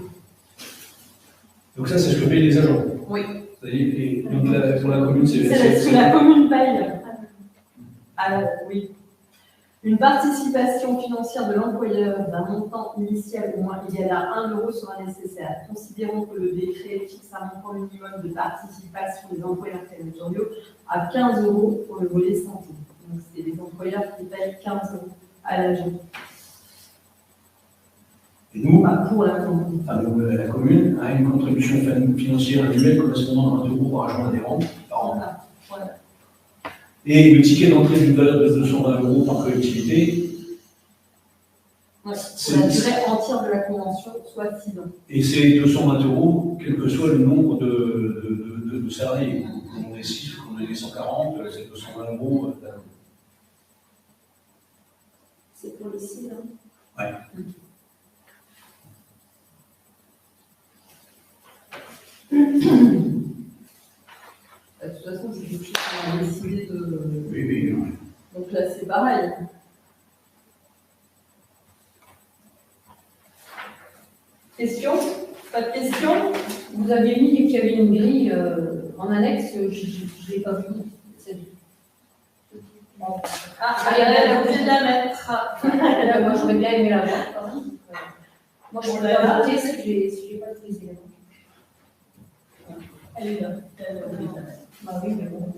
Donc ça, c'est ce que payent les agents. Oui. Et donc pour la commune, C'est ce que la commune paye. Alors, oui. Une participation financière de l'employeur d'un montant initial au moins égal à 1 euro sera nécessaire. Considérons que le décret fixe un montant minimum de participation des employeurs territoriaux à 15 euros pour le volet santé. Donc, c'est les employeurs qui payent 15 euros à l'agent. Et nous, Pour la commune. enfin, la commune a une contribution financière annuelle correspondant à 1 euro par agent adhérent par an. Voilà. Et le ticket d'entrée d'une valeur de 220 euros par collectivité, Ouais, pour la durée entière de la convention, soit 6 ans. et c'est 220 euros, quel que soit le nombre de salariés. On est 6, on est 140, c'est 220 euros. C'est pour les 6 ans. Ouais. De toute façon, c'est quelque chose qu'on a décidé de. Oui, oui. Donc là, c'est pareil. Question? Pas de question? Vous avez mis qu'il y avait une grille en annexe, je ne l'ai pas vu. Ah, elle a oublié de la mettre. Moi, j'aurais bien aimé la voir. Quand même. Moi, je pourrais la voter si je n'ai pas tous les éléments. Elle est là. Bah oui, mais bon.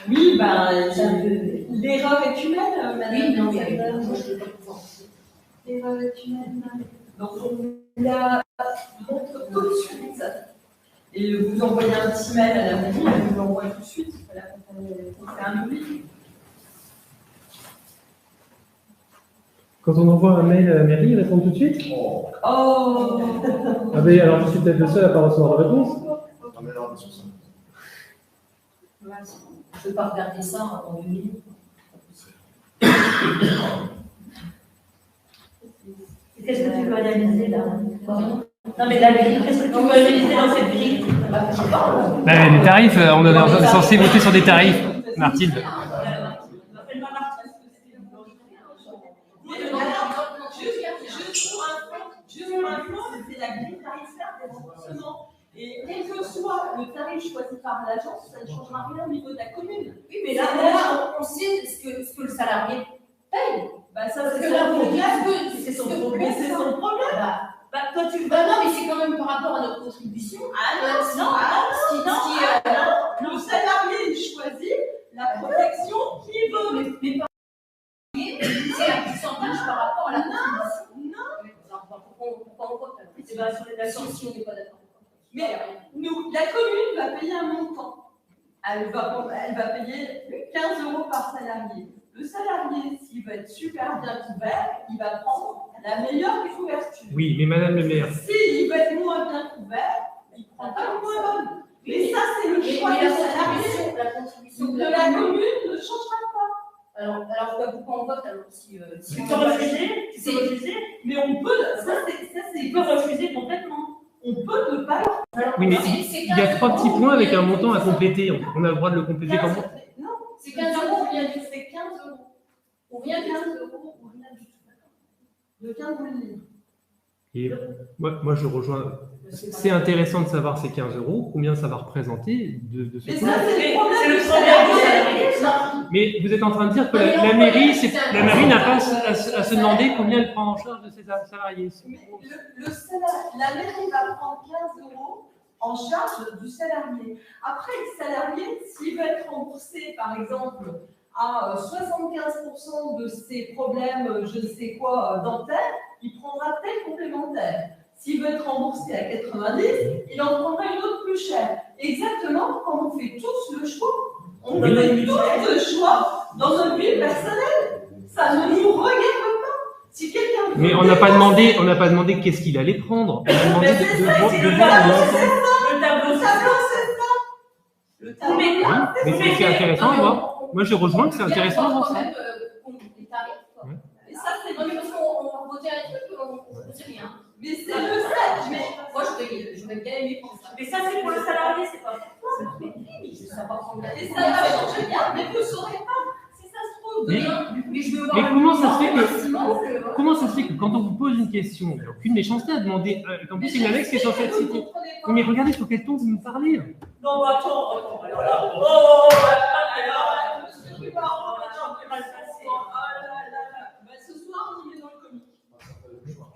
Oui, ben, C'est un peu. l'erreur est humaine, madame. Oui, non, mais moi, je ne l'ai pas pouvoir. L'erreur est humaine. Donc, on la montre tout de suite. Et vous envoyez un petit mail à la mairie, elle vous l'envoie tout de suite. Voilà, on fait un oubli. Quand on envoie un mail à la mairie, ils répondent tout de suite? Oh. Ah mais alors je suis peut-être le seul à ne pas recevoir de réponse. Non, mais non, mais sur ça. Je ne peux pas regarder ça en 2 minutes. Qu'est-ce que tu veux analyser là? Non mais la grille, qu'est-ce que tu veux analyser dans cette grille? Les tarifs, on est censé voter sur des tarifs, Martine. Juste pour info, c'est la grille tarifaire des remboursements. Et quel que soit le tarif choisi par l'agence, ça ne changera rien au niveau de la commune. Oui, mais là, on sait ce que le salarié paye. Bah, ça, Parce c'est que là, son problème. c'est son Mais problème. c'est son problème. Bah, toi tu Bah non, mais c'est quand même par rapport à notre contribution. Non, le salarié choisit la protection qu'il veut. Mais pas c'est un pourcentage par rapport à la contribution. Non. Pourquoi on vote alors? c'est pas sur les actions. Si on n'est pas d'accord. Mais nous, la commune va payer un montant. Elle va payer 15 euros par salarié. Le salarié, s'il veut être super bien couvert, il va prendre la meilleure des couvertures. Oui, mais Madame le maire, S'il veut être moins bien couvert, il prendra le moins bonne. Mais ça, c'est le choix Mais du la salarié. contribution De la commune ne changera pas. Alors pourquoi on vote alors si Tu peux refuser, Mais on peut, tu peux refuser complètement. on peut ne pas le oui, mais il y a 3 petits points avec un montant à compléter. On a le droit de le compléter comment? Non, c'est 15 euros ou rien du tout. c'est 15 euros. Ou rien du 15 tout. euros ou rien du tout. De 15 000 livres. Et moi, je rejoins. C'est intéressant de savoir ces 15 euros, combien ça va représenter de ce Mais coût. ça, c'est le problème. C'est le salaire du salarié. Mais vous êtes en train de dire que la mairie n'a pas à se demander combien elle prend en charge de ses salariés. Mais le salaire, la mairie va prendre 15 euros en charge du salarié. Après, le salarié, s'il veut être remboursé, par exemple, à 75% de ses problèmes, je ne sais quoi, dentaires, il prendra tel complémentaire. S'il veut être remboursé à 90, il en prendra une autre plus chère. Exactement comme on fait tous le choix. On fait tous le choix dans notre vie personnelle. Ça ne nous regarde pas. Si quelqu'un Mais on n'a pas demandé qu'est-ce qu'il allait prendre. On a demandé de voir l'ensemble. Le tableau, c'est ça. Le tableau. Mais c'est intéressant, moi je rejoins que c'est intéressant de voir ça. Les tarifs, quoi. Ouais. Mais ça, c'est Non, mais parce qu'on va voter un truc, on ne sait rien. Mais c'est le fait. Mais Moi, je vais bien aimer pour ça. Mais ça, c'est pour le salarié, c'est pas pour toi. Mais oui, ça va prendre la et ça va changer bien. Mais vous ne saurez pas. Si ça se trouve, Mais- demain. Mais je veux Mais comment ça se fait que que. comment ça se fait que quand on vous pose une question, il n'y a aucune méchanceté à demander, qu'en plus c'est une annexe qui est censée être citée. Oui, mais regardez sur quel ton vous nous parlez. Non, bah, attends, alors là. Ce soir, on est dans le comique.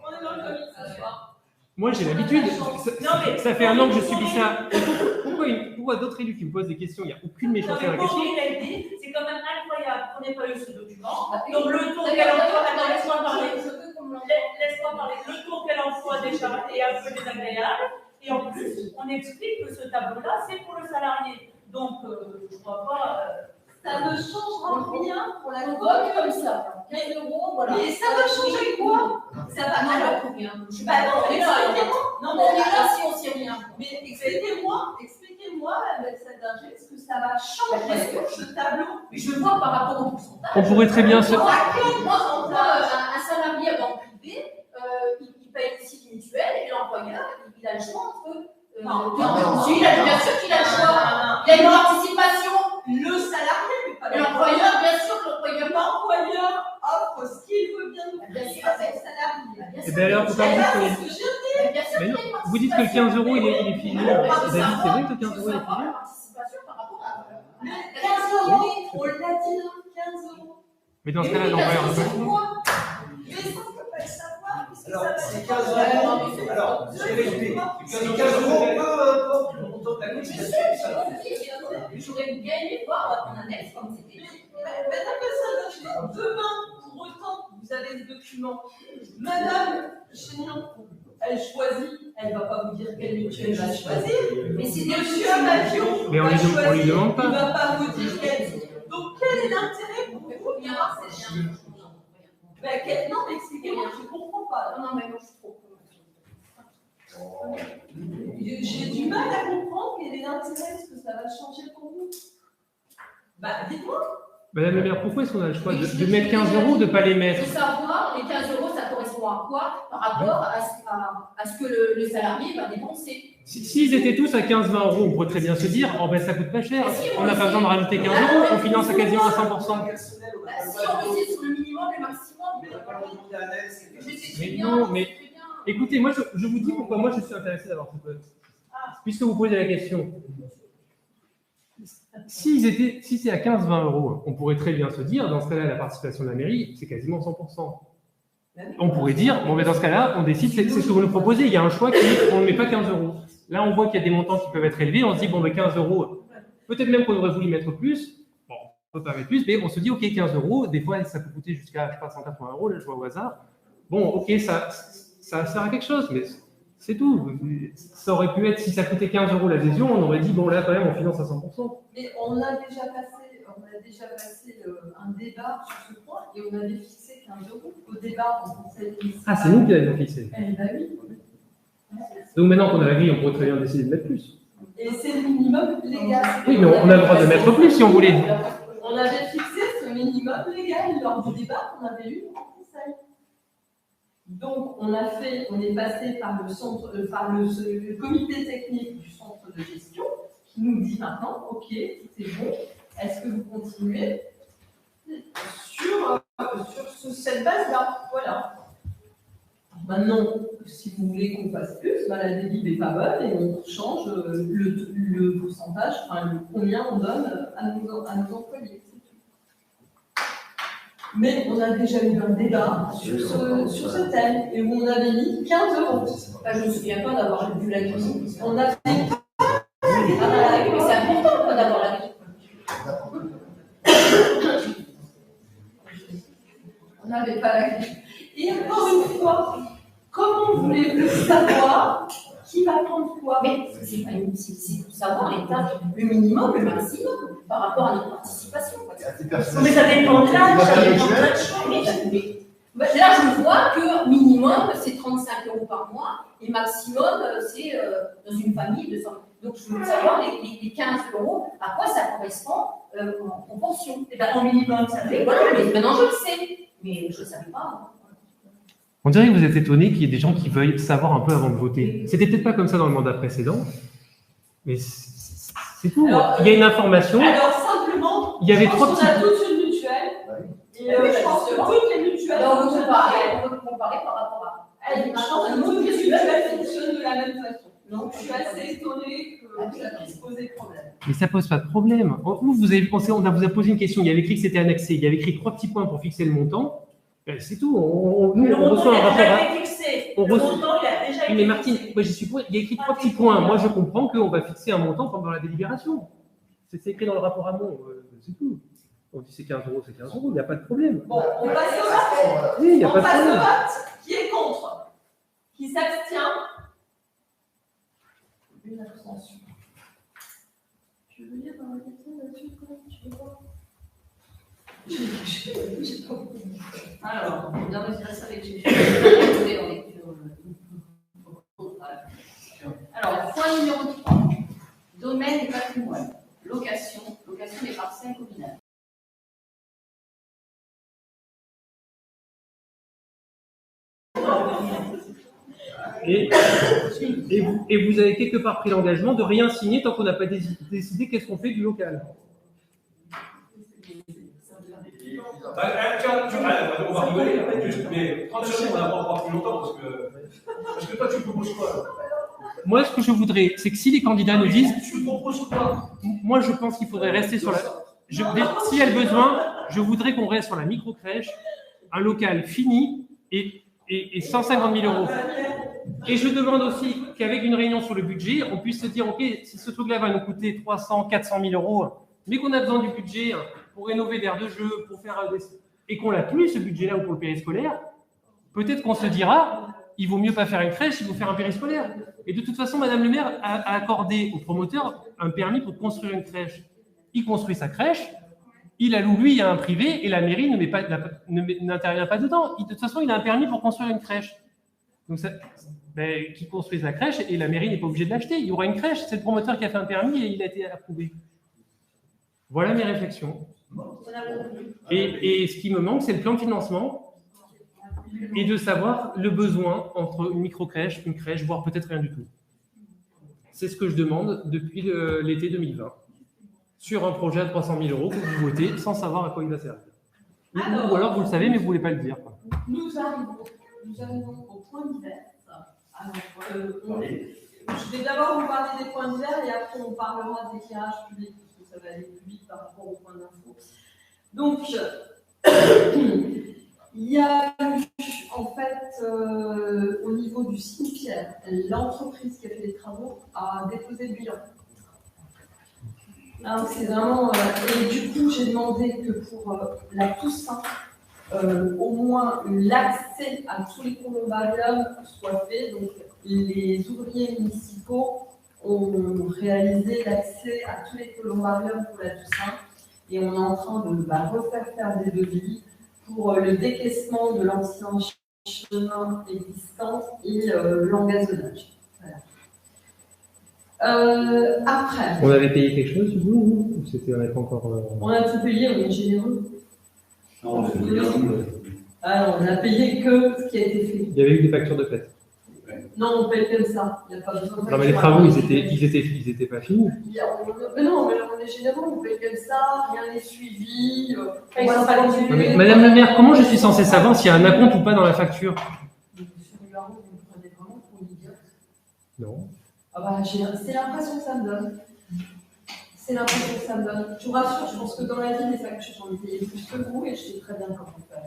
On est dans le comique ce soir. Moi j'ai l'habitude, Non, mais- ça fait 1 an que je subis ça. Pourquoi d'autres élus qui me posent des questions, il n'y a aucune Non, méchanceté à mais la question. Corinne a dit, c'est quand même incroyable qu'on n'ait pas eu ce document. Ah, Donc, le ton qu'elle emploie, attends, laisse-moi parler. Laisse-moi parler. Le ton qu'elle emploie déjà est un peu désagréable. Et en plus, on explique que ce tableau-là, c'est pour le salarié. Donc, je ne crois pas. Ça ne changera rien pour la On vote. vote comme ça. 15 euros, voilà. Mais ça va changer quoi? Ça va Ah, alors. alors, combien Je suis Bah pas non, d'accord. expliquez-moi. Non, On est mais là si on sait rien. Mais expliquez-moi avec cette ingé ce que ça va changer Bah, ce tableau. Mais je vois par rapport au pourcentage. On pourrait très bien se. Moi, un salarié dans le privé, il paye aussi du mutuel et l'employeur, il a le choix entre. Non, Si, bien sûr qu'il a le choix. Il a une participation. Le salarié, mais pas Et l'employeur, bien sûr, l'employeur. l'employeur offre ce qu'il veut bien nous Bien faire sûr. à son salarié. Et bien alors, vous parlez C'est que. ce que je dis. Bien sûr Mais non, qu'il y a une vous dites que le 15 euros il est filé. David, participation. c'est vrai que le 15 euros il est filé. La participation par rapport à. Mais 15 euros, on l'a dit, hein, 15 euros. Mais dans ce cas-là, l'employeur ne peut pas. Mais ça, on ne peut pas le savoir. puisque Alors, ça va c'est être- 15 euros. Alors, je vais expliquer. C'est 15 euros, peu importe le montant de la Je cotisation sais, du salarié. j'aurais bien aimé voir en annexe comme c'était. Madame Cassandre, demain, pour autant que vous avez ce document, Madame Chénion, elle choisit, elle ne va pas vous dire quelle mutuelle elle va choisir. Mais c'est Monsieur Mathieu Mais on va lui choisir, demande pas. il ne va pas vous dire quelle. Donc, quel est l'intérêt pour vous de voir ces chiens? Non, mais expliquez-moi, je ne comprends pas. Non, mais non, je suis trop. J'ai du mal à comprendre quel est l'intérêt, ce que ça va changer pour vous. Bah, dites-moi. Madame le maire, pourquoi est-ce qu'on a le choix de mettre 15 euros ou de ne pas les Il mettre? faut savoir, les 15 euros, ça correspond à quoi par rapport à ce que le salarié va dépenser. S'ils étaient tous à 15-20 euros, on pourrait très bien se dire, oh ben ça coûte pas cher, on n'a pas besoin de rajouter 15 euros, on finance à quasiment à 100%. Bah, si on le sait sur le minimum, le maximum, je sais très Mais bien. non, je mais- sais très bien. Écoutez, moi je vous dis pourquoi moi je suis intéressé d'avoir ce vote. Puisque vous posez la question. Si c'est à 15-20 euros, on pourrait très bien se dire, dans ce cas-là, la participation de la mairie, c'est quasiment 100%. On pourrait dire, bon, mais dans ce cas-là, on décide, c'est ce que vous nous proposez, il y a un choix qui on ne met pas 15 euros. Là, on voit qu'il y a des montants qui peuvent être élevés, on se dit, bon, mais 15 euros, peut-être même qu'on aurait voulu mettre plus, bon, on ne peut pas mettre plus, mais on se dit, ok, 15 euros, des fois, ça peut coûter jusqu'à, je sais pas, 180 euros, là, je vois au hasard. Bon, ok, ça sert à quelque chose, mais c'est tout. Ça aurait pu être, si ça coûtait 15 euros l'adhésion, on aurait dit, bon, là, quand même, on finance à 100%. Mais on a déjà passé un débat sur ce point et on avait fixé 15 euros au débat en conseil municipal. Ah, c'est nous qui l'avions fixé. Eh ben oui. Donc maintenant qu'on a la grille, on pourrait très bien décider de mettre plus. Et c'est le minimum légal. Oui, mais on a le droit de mettre plus si on voulait. On avait fixé ce minimum légal lors du débat qu'on avait eu en conseil. Donc, on est passé par le comité technique du centre de gestion qui nous dit maintenant, ok, tout est bon, est-ce que vous continuez sur cette base-là? Voilà. Maintenant, si vous voulez qu'on fasse plus, la délib n'est pas bonne et on change le pourcentage, enfin combien on donne à nos employés. Mais on a déjà eu un débat sur ce thème et où on avait mis 15 €. Je ne me souviens pas d'avoir vu la grille. On a fait. Mais c'est important quoi, d'avoir la grille. On n'avait pas la grille. Et encore une fois, comment voulez-vous savoir qui va prendre quoi? Mais c'est pour savoir l'état, le minimum, le maximum, par rapport à notre participation. Mais ça dépend de l'âge, ça dépend de plein de choses. Là, je vois que minimum, c'est 35 € par mois, et maximum, c'est dans une famille de 100. Donc, je veux savoir les 15 €, à quoi ça correspond en pension. Et bien, en minimum, ça fait. Voilà, mais maintenant, je le sais, mais je ne le savais pas. On dirait que vous êtes étonné qu'il y ait des gens qui veuillent savoir un peu avant de voter. C'était peut-être pas comme ça dans le mandat précédent, mais c'est tout. Alors, il y a une information. Alors, simplement, il y avait je pense qu'on a tous une mutuelle. Et je pense que toutes les mutuelles. Alors, on peut comparer par rapport à. Je pense que toutes les mutuelles fonctionnent de la même façon. Donc, je suis assez étonnée que ça puisse poser problème. Mais ça pose pas de problème. Vous avez pensé, on vous a posé une question, il y avait écrit que c'était annexé, il y avait écrit 3 petits points pour fixer le montant. C'est tout. Nous, on reçoit un rapport. Le montant, il a déjà été mais Martine, moi j'y suis pour. Il y a écrit 3 petits points. Moi, je comprends qu'on va fixer un montant pendant la délibération. C'est écrit dans le rapport amont. C'est tout. On dit c'est 15 €, c'est 15 €. Il n'y a pas de problème. Bon, on passe au vote. Oui, il n'y a pas de problème. On passe au vote. Qui est contre? Qui s'abstient? Une abstention. Tu veux lire dans la question là-dessus? Tu veux voir? Alors, Non, mais c'est ça avec j'ai Alors, point numéro 3. Domaine et patrimoine. Location des parcelles communales. Et vous avez quelque part pris l'engagement de rien signer tant qu'on n'a pas décidé qu'est-ce qu'on fait du local. Tiens, on va rigoler, mais 30 secondes, on n'a pas encore plus longtemps parce que toi, tu proposes quoi? Moi, ce que je voudrais, c'est que si les candidats nous disent. Tu proposes quoi? Moi, je pense qu'il faudrait rester sur la. S'il y a le besoin, je voudrais qu'on reste sur la micro-crèche, un local fini et 150 000 €. Et je demande aussi qu'avec une réunion sur le budget, on puisse se dire, OK, si ce truc-là va nous coûter 300 000, 400 000 €, mais qu'on a besoin du budget pour rénover l'aire de jeu, pour faire et qu'on l'a plus, ce budget-là, ou pour le périscolaire, peut-être qu'on se dira, il vaut mieux pas faire une crèche, il faut faire un périscolaire. Et de toute façon, Madame le maire a accordé au promoteur un permis pour construire une crèche. Il construit sa crèche, il alloue lui à un privé et la mairie n'intervient pas dedans. De toute façon, il a un permis pour construire une crèche. Donc, qui construit sa crèche et la mairie n'est pas obligée de l'acheter. Il y aura une crèche, c'est le promoteur qui a fait un permis et il a été approuvé. Voilà mes réflexions. Et ce qui me manque, c'est le plan de financement et de savoir le besoin entre une micro-crèche, une crèche, voire peut-être rien du tout. C'est ce que je demande depuis l'été 2020. Sur un projet à 300 000 € que vous votez sans savoir à quoi il va servir. Ou alors vous le savez, mais vous ne voulez pas le dire. Nous arrivons au point divers. Alors, je vais d'abord vous parler des points divers et après on parlera d'éclairage public, parce que ça va aller plus vite par rapport aux points d'info. Donc, il y a eu, en fait, au niveau du cimetière, l'entreprise qui a fait les travaux a déposé le bilan. C'est vraiment. Et du coup, j'ai demandé que pour la Toussaint, au moins l'accès à tous les columbariums soit fait. Donc, les ouvriers municipaux ont réalisé l'accès à tous les columbariums pour la Toussaint. Et on est en train de refaire faire des devis pour le décaissement de l'ancien chemin existant et l'engazonnage. Voilà. Après. On avait payé quelque chose, du coup, ou c'était, on n'avait pas encore. On a tout payé, on est généreux. Non, on a payé. Ah, on a payé que ce qui a été fait. Il y avait eu des factures de fait. Non, on paye comme ça. Il n'y a pas besoin de. Non, mais les travaux, ils étaient pas finis. Mais non, mais on est généreux, on paye comme ça, rien n'est suivi. On va pas les Madame le maire, comment je suis censé savoir s'il y a un acompte ou pas dans la facture? prenez vraiment pour une idiote? Non. Ah bah, c'est l'impression que ça me donne. C'est l'impression que ça me donne. Je vous rassure, je pense que dans la vie, les factures, j'en ai payé plus que vous et je sais très bien comment faire.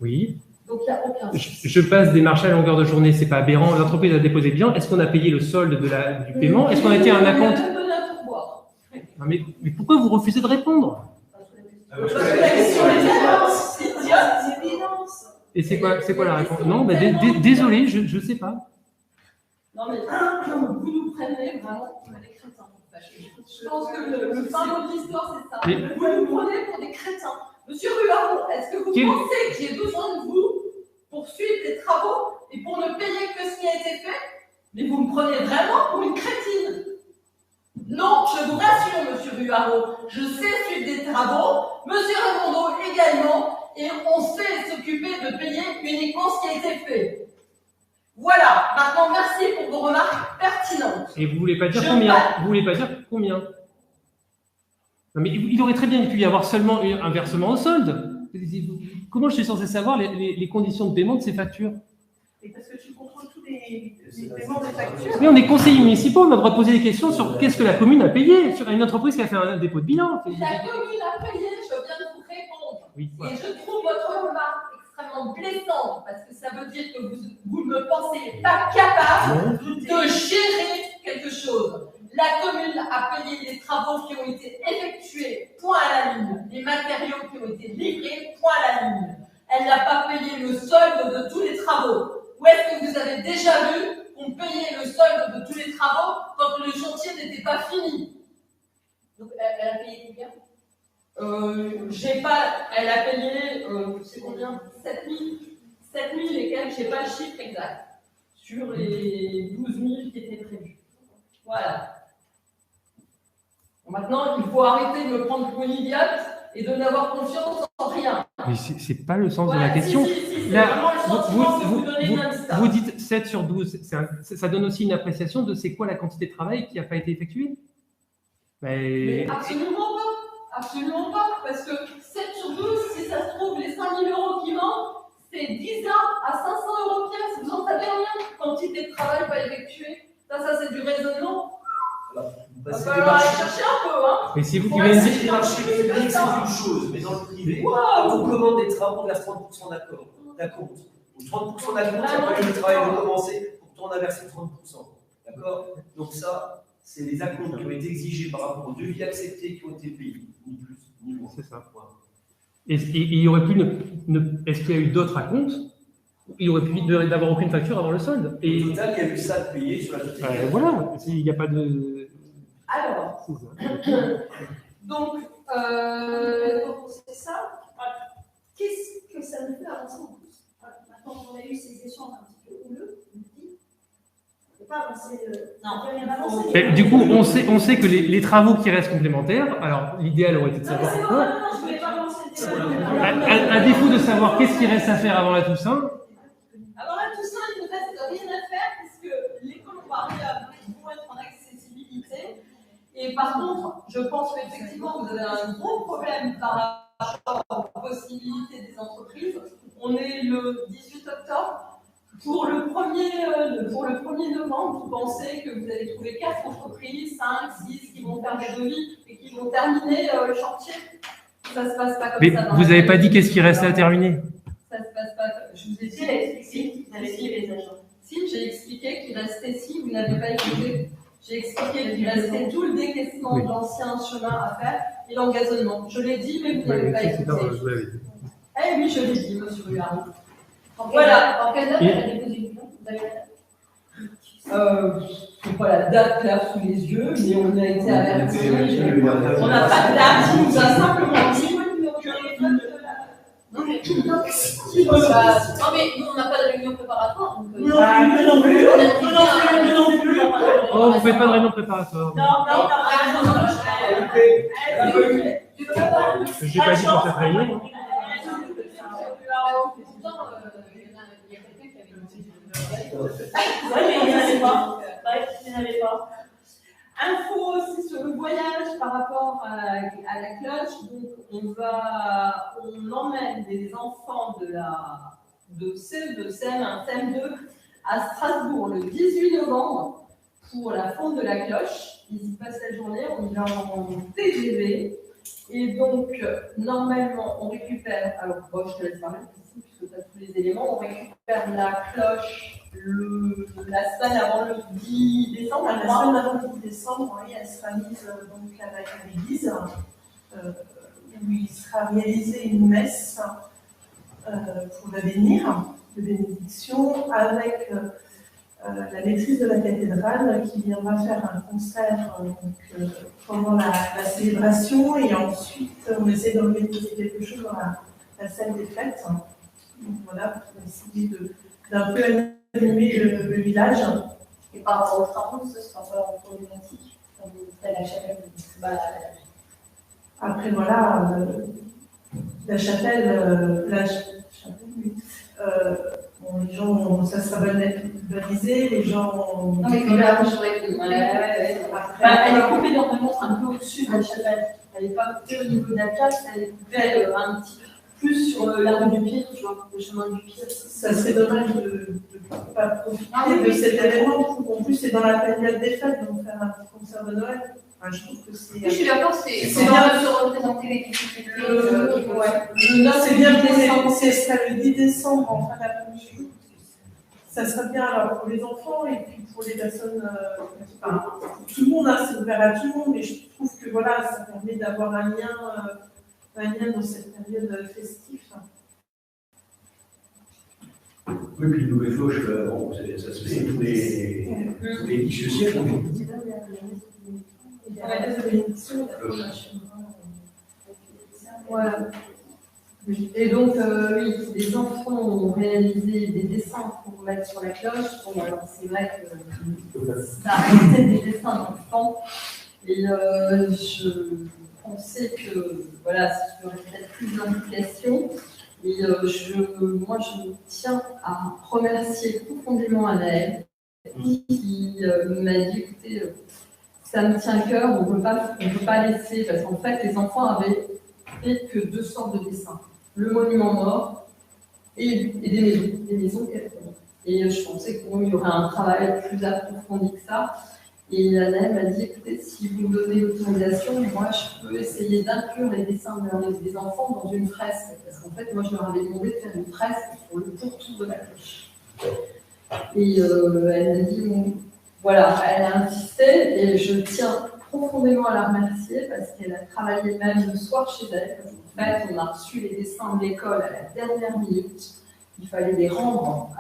Oui. Donc, il n'y a aucun souci. Je passe des marchés à longueur de journée, c'est pas aberrant. L'entreprise a déposé bien. Est-ce qu'on a payé le solde du paiement? Est-ce qu'on a été à un acompte? Non, mais pourquoi vous refusez de répondre? Parce que la question est évidence. Et c'est quoi la réponse? Non, bah, désolé, je ne sais pas. Non, mais vous nous prenez vraiment pour des crétins. Je pense que le fin mot de l'histoire, c'est ça. Mais... Vous nous prenez pour des crétins. Monsieur Ruard, est-ce que vous pensez que j'ai besoin de vous pour suivre des travaux et pour ne payer que ce qui a été fait? Mais vous me prenez vraiment pour une crétine. Non, je vous rassure, monsieur Ruaro, je sais suivre des travaux, monsieur Raimondo également, et on sait s'occuper de payer uniquement ce qui a été fait. Voilà, maintenant merci pour vos remarques pertinentes. Et vous voulez pas dire combien? Vous voulez pas dire combien? Non, mais il aurait très bien pu y avoir seulement un versement au solde. Comment je suis censé savoir les conditions de paiement de ces factures? Et parce que tu contrôles tous les paiements des factures. Oui, on est conseillers municipaux, on a le droit de poser des questions sur qu'est-ce que la commune a payé, sur une entreprise qui a fait un dépôt de bilan. La commune a payé, je viens de vous répondre. Oui, voilà. Et je trouve votre remarque extrêmement blessante, parce que ça veut dire que vous ne me pensez pas capable de gérer quelque chose. La commune a payé les travaux qui ont été effectués, point à la ligne. Les matériaux qui ont été livrés, point à la ligne. Elle n'a pas payé le solde de tous les travaux. Où est-ce que vous avez déjà vu qu'on payait le solde de tous les travaux quand le chantier n'était pas fini? Donc, elle a payé combien? Elle a payé, c'est combien? 7 000 et quelques, je n'ai pas le chiffre exact, sur les 12 000 qui étaient prévus. Voilà. Maintenant, il faut arrêter de me prendre pour une idiote et de n'avoir confiance en rien. Mais c'est pas le sens de la Si, question. c'est Là, vraiment le sentiment que vous donnez d'un instant. vous dites 7 sur 12, ça donne aussi une appréciation de c'est quoi la quantité de travail qui n'a pas été effectuée. Mais absolument pas. Absolument pas. Parce que 7 sur 12, si ça se trouve, les 5 000 € qui manquent, c'est 10 à 500 € pièce. Vous en savez rien. Quantité de travail pas effectuée. Ça c'est du raisonnement. Il va falloir aller chercher un peu, hein. Mais si vous qui venez C'est marché public, c'est une chose, mais dans le privé, quand on commande des travaux, on verse 30% d'acompte. Ou 30% d'acompte, ça permet le travail de commencer, pourtant on a versé 30%. D'accord? Donc ça, c'est les acomptes qui ont été exigés par rapport aux devis acceptés qui ont été payés, ni plus, ni moins. C'est ça. Et il y aurait pu est-ce qu'il y a eu d'autres acomptes? Il aurait pu d'avoir aucune facture avant le solde. Et au total, il y a eu ça de payer sur la totalité. Voilà, il n'y a pas de. Alors, donc, c'est ça. Qu'est-ce que ça nous fait avancer en plus? Maintenant qu'on a eu ces échanges un petit peu houleux, on dit, on ne peut pas avancer. Mais, du coup, on sait que les travaux qui restent complémentaires, alors l'idéal aurait été de savoir. Non, je ne voulais pas avancer le débat. À défaut de savoir qu'est-ce qui reste à faire avant la Toussaint. avant la Toussaint, il ne reste rien à faire puisque l'école variable vont être en accessibilité. Et par contre, je pense qu'effectivement, vous avez un gros problème par rapport aux possibilités des entreprises. On est le 18 octobre. Pour le 1er novembre, vous pensez que vous allez trouver 4 entreprises, 5, 6 qui vont faire des devis et qui vont terminer le chantier. Ça ne se passe pas comme Mais ça. vous n'avez pas dit qu'est-ce qui restait à terminer? Ça ne se passe pas comme ça. Je vous ai dit, vous avez dit les agents. Si, j'ai expliqué qu'il restait, si vous n'avez pas écouté, j'ai expliqué qu'il restait tout le décaissement de l'ancien chemin à faire et l'engazonnement. Je l'ai dit, mais vous n'avez pas écouté. Eh oui, je l'ai dit, monsieur Ruard. Voilà. En quelle date elle a déposé une plainte? Vous avez la date? Je n'ai pas la date claire sous les yeux, mais on a été avertis. On n'a pas de date, il nous a simplement dit que non, mais nous, on n'a pas de réunion préparatoire. Donc, Non plus. Oh, vous faites pas de réunion préparatoire. J'ai pas dit pour cette réunion. Il n'y en avait pas. Info aussi sur le voyage par rapport à la cloche. Donc, on emmène des enfants de CM1, CM2 à Strasbourg le 18 novembre pour la fonte de la cloche. Ils y passent la journée, on y va en TGV. Et donc, normalement, on récupère, alors bon, je te laisse parler ici, puisque tu as tous les éléments, on récupère la cloche la semaine avant le 10 décembre. La semaine avant le 10 décembre, oui, elle sera mise donc, à l'église, où il sera réalisé une messe pour la bénir, de bénédiction, avec la maîtrise de la cathédrale qui viendra faire un concert pendant la célébration, et ensuite on essaie d'organiser quelque chose dans la salle des fêtes. Donc voilà, pour essayer d'un peu animer le village. Et par rapport aux travaux, ce sera pas problématique. La chapelle, après voilà, la chapelle, oui. Bon, les gens, ça sera balisé, les gens. Non, mais comme là, je trouvais que. Elle est coupée normalement un peu au-dessus de la chapelle. Elle n'est pas coupée au niveau de la place, elle est coupée un petit peu plus sur l'arbre du pied, tu vois, le chemin du pied. Ça serait dommage de ne pas profiter de cet événement. En plus, c'est dans la période des fêtes, donc faire un petit concert de Noël. Enfin, je trouve que c'est. Je suis d'accord, c'est bien de se représenter les difficultés. C'est bien pour ce sera le 10 décembre en fin d'après-midi. Ça sera bien alors pour les enfants et puis pour les personnes. Enfin, pour tout le monde, hein, c'est ouvert à tout le monde, mais je trouve que voilà, ça permet d'avoir un lien dans cette période festive. Oui, puis une nouvelle cloche, bon, ça se fait tous les 10 siècles. Voilà. Et donc, oui, les enfants ont réalisé des dessins pour mettre sur la cloche. Bon, alors c'est vrai que ça restait des dessins d'enfants. Et je pensais que, voilà, il y aurait peut-être plus d'implication. Et moi, je tiens à remercier profondément Anaëlle qui m'a dit, écoutez, ça me tient à cœur, on ne peut pas laisser, parce qu'en fait, les enfants avaient fait que 2 sortes de dessins. Le monument mort et des maisons qu'elles font. Et je pensais qu'il y aurait un travail plus approfondi que ça. Et Anaëlle m'a dit, écoutez, si vous me donnez l'autorisation, moi, je peux essayer d'inclure les dessins des enfants dans une fresque. Parce qu'en fait, moi, je leur avais demandé de faire une fresque pour le pourtour de la cloche. Et elle m'a dit, bon, voilà, elle a insisté et je tiens profondément à la remercier parce qu'elle a travaillé même le soir chez elle. En fait, on a reçu les dessins de l'école à la dernière minute. Il fallait les rendre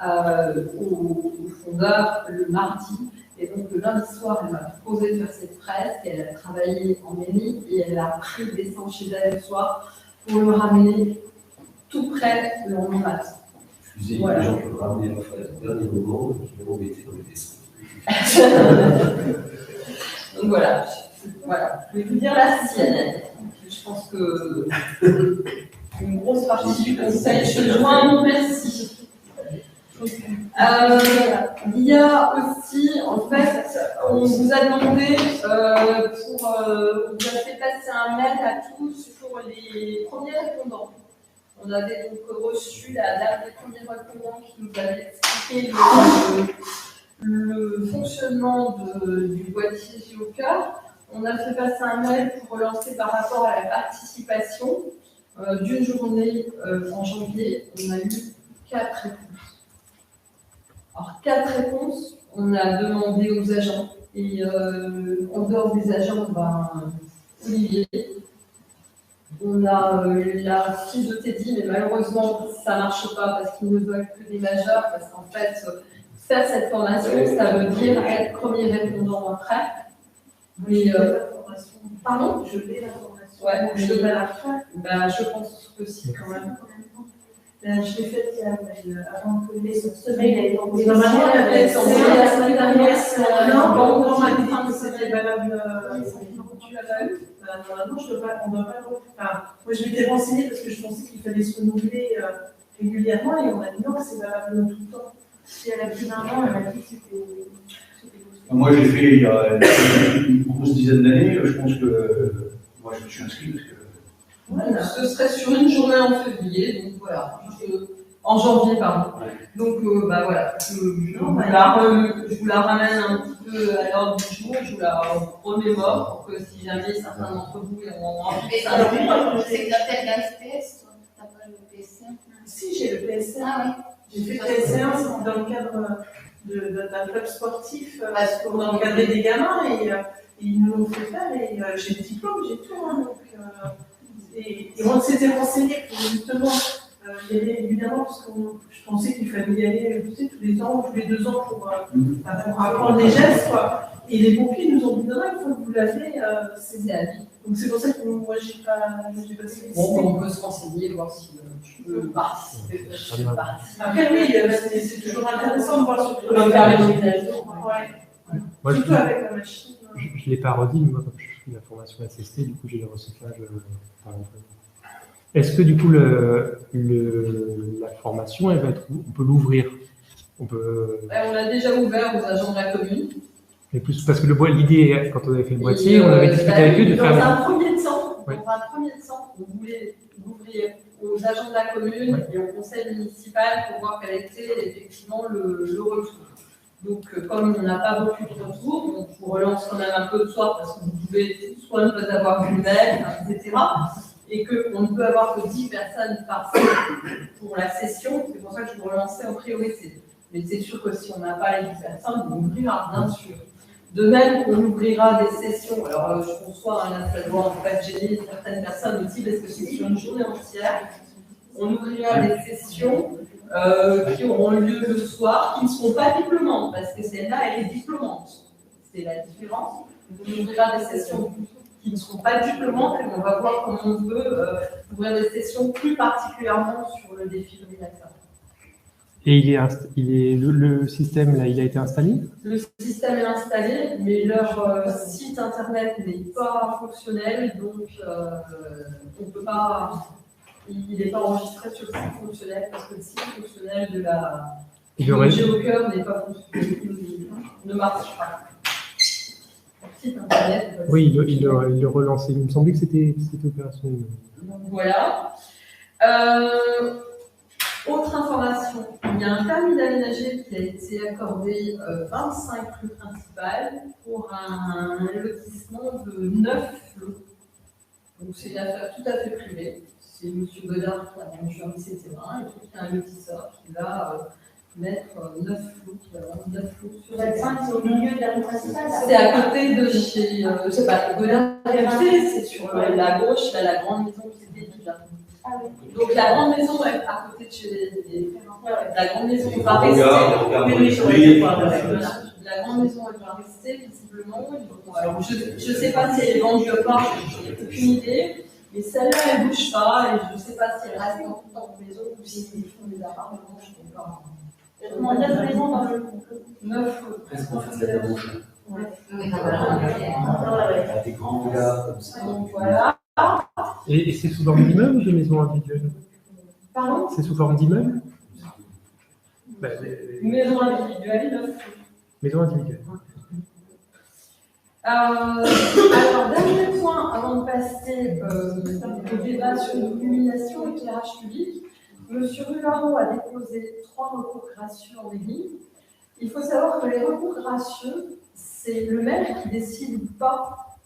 au fondeur le mardi. Et donc, le lundi soir, elle m'a proposé de faire cette fresque. Elle a travaillé en mairie et elle a pris le dessin chez elle le soir pour le ramener tout près le lendemain matin. Excusez, voilà. Les gens peuvent ramener la fresque au dernier moment qui vont embêter dans les dessins. Donc voilà, je vais vous dire la sienne. Je pense que une grosse partie du conseil, je joins, merci. Il y a aussi, en fait, on vous a demandé, on vous a fait passer un mail à tous pour les premiers répondants. On avait donc reçu la dame des premiers répondants qui nous avait expliqué le fonctionnement du boîtier Géocœur. On a fait passer un mail pour relancer par rapport à la participation d'une journée en janvier. On a eu 4 réponses. Alors, 4 réponses, on a demandé aux agents. Et en dehors des agents, Olivier. On a la fille de Teddy, mais malheureusement, ça ne marche pas parce qu'ils ne veulent que des majeurs. Parce qu'en fait, faire cette formation, ça veut dire être premier répondant après. Mais, pardon ? Je l'ai la formation. Ouais, je vais la faire. Je pense que si, quand même. Je l'ai faite avant que les semaines aient été envoyées. Normalement, elle avait été envoyée la semaine dernière. Non, on m'a dit que c'était valable. Normalement, on doit pas. Enfin, moi, je m'étais renseignée parce que je pensais qu'il fallait se renouveler régulièrement et on m'a dit non, c'est valable tout le temps. Si elle a plus d'un an, elle m'a dit que c'était. Moi, j'ai fait il y a une grosse dizaine d'années. Je pense que moi, je me suis inscrit parce que. Voilà. Ce serait sur une journée en février, donc voilà. En janvier, pardon. Ouais. Donc, bah voilà, je vous la ramène un petit peu à l'ordre du jour, je vous la remémore pour que si jamais certains d'entre vous ont envie Mais de alors, s'inscrire. c'est que t'as la FPS, toi, t'as pas le PSN. Si, j'ai le PSN. Ah oui. J'ai fait le PSN dans le cadre d'un club sportif Parce pour encadrer des gamins et ils nous l'ont fait faire et j'ai le diplôme, j'ai tout. Hein, donc, et on s'était renseigné pour justement y aller évidemment parce que je pensais qu'il fallait y aller tu sais, tous les ans ou tous les 2 ans pour apprendre des gestes. Quoi. Et les pompiers nous ont dit non, il faut que vous l'avez, c'est à vie. Donc c'est pour ça que moi j'ai pas sollicité. Bon, on peut se renseigner, voir si tu peux participer. Après oui, c'est toujours intéressant de voir sur On va faire les organisations. Ouais. Moi, Surtout avec la machine. je ne l'ai pas redit, mais moi, comme je fais la formation SST, du coup, j'ai le recyclage par l'employé. Est-ce que, du coup, la formation, elle va être, on peut l'ouvrir? On peut. On l'a déjà ouvert aux agents de la commune. Mais plus, parce que l'idée, quand on avait fait le boîtier, on avait discuté avec eux de faire. Dans un premier temps, Oui. on voulait l'ouvrir aux agents de la commune et au conseil municipal pour voir quel était effectivement le retour. Donc, comme on n'a pas beaucoup de retours, on vous relance quand même un peu de soir parce que vous pouvez soit ne pas avoir une mail, etc. Et qu'on ne peut avoir que 10 personnes par semaine pour la session. C'est pour ça que je vous relançais en priorité. Mais c'est sûr que si on n'a pas les 10 personnes, on ouvrira, bien sûr. De même qu'on ouvrira des sessions. Alors, je conçois, ça doit en fait gêner certaines personnes aussi parce que c'est sur une journée entière. On ouvrira des sessions qui auront lieu le soir, qui ne seront pas diplômantes, parce que celle-là, elle est diplômante. C'est la différence. On ouvrira des sessions qui ne seront pas diplômantes et on va voir comment on peut ouvrir des sessions plus particulièrement sur le défibrillateur. Et le système, là, il a été installé? Le système est installé, mais leur site internet n'est pas fonctionnel, donc on peut pas. Il n'est pas enregistré sur le site fonctionnel parce que le site fonctionnel de la GeoCœur n'est pas fonctionnel, ne marche pas. Le site internet. Oui, il le relançait. Il me semblait que c'était opérationnel. Donc voilà. Autre information, il y a un permis d'aménager qui a été accordé 25 rues principales pour un lotissement de 9 lots. Donc c'est une affaire tout à fait privée. C'est M. Godard qui a vendu un etc. Et puis il y a un lotisseur qui va mettre 9 lots, qui va vendre 9 lots sur 25, c'est au milieu de la rue principale. C'est à côté de chez, je sais pas, Godard, c'est sur la gauche, là, la grande maison qui était vide là. Donc la grande maison est à côté de chez la grande maison va rester. La grande maison elle va rester visiblement. Alors je ne sais pas si elle est vendue ou pas, je n'ai aucune idée. Mais celle-là elle ne bouge pas et je ne sais pas si elle reste en maison ou s'ils font des appartements, je ne sais pas. Il y a 9 maisons dans le 9. Est-ce qu'on fait de la bouche? Oui, voilà. Des grands gars comme ça. Donc voilà. Et c'est sous forme d'immeuble ou de maison individuelle? Pardon? C'est sous forme d'immeuble? Maison individuelle, 9. Maison individuelle. Alors, dernier point avant de passer au débat sur l'illumination et l'éclairage public. M. Rularo a déposé 3 recours gracieux en ligne. Il faut savoir que les recours gracieux, c'est le maire qui décide ou pas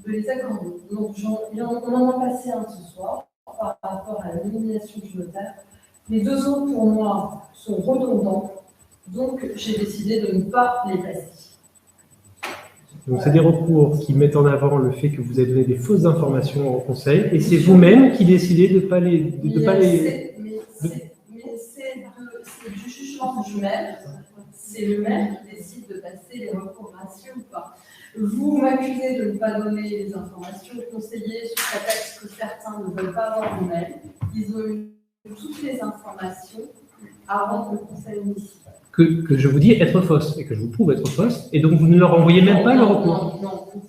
de les accorder. Donc, on en a passé un ce soir par rapport à la nomination du notaire. Les 2 autres, pour moi, sont redondants. Donc, j'ai décidé de ne pas les passer. Donc, c'est des recours qui mettent en avant le fait que vous avez donné des fausses informations au conseil et c'est vous-même qui décidez de ne pas les. Mais c'est du jugement du maire. C'est le maire qui décide de passer les recours gracieux ou pas. Vous m'accusez de ne pas donner les informations aux conseillers sous prétexte que certains ne veulent pas avoir de mail. Ils ont eu toutes les informations avant le conseil municipal. Que je vous dis être fausse et que je vous prouve être fausse et donc vous ne leur envoyez même pas le recours. Non, vous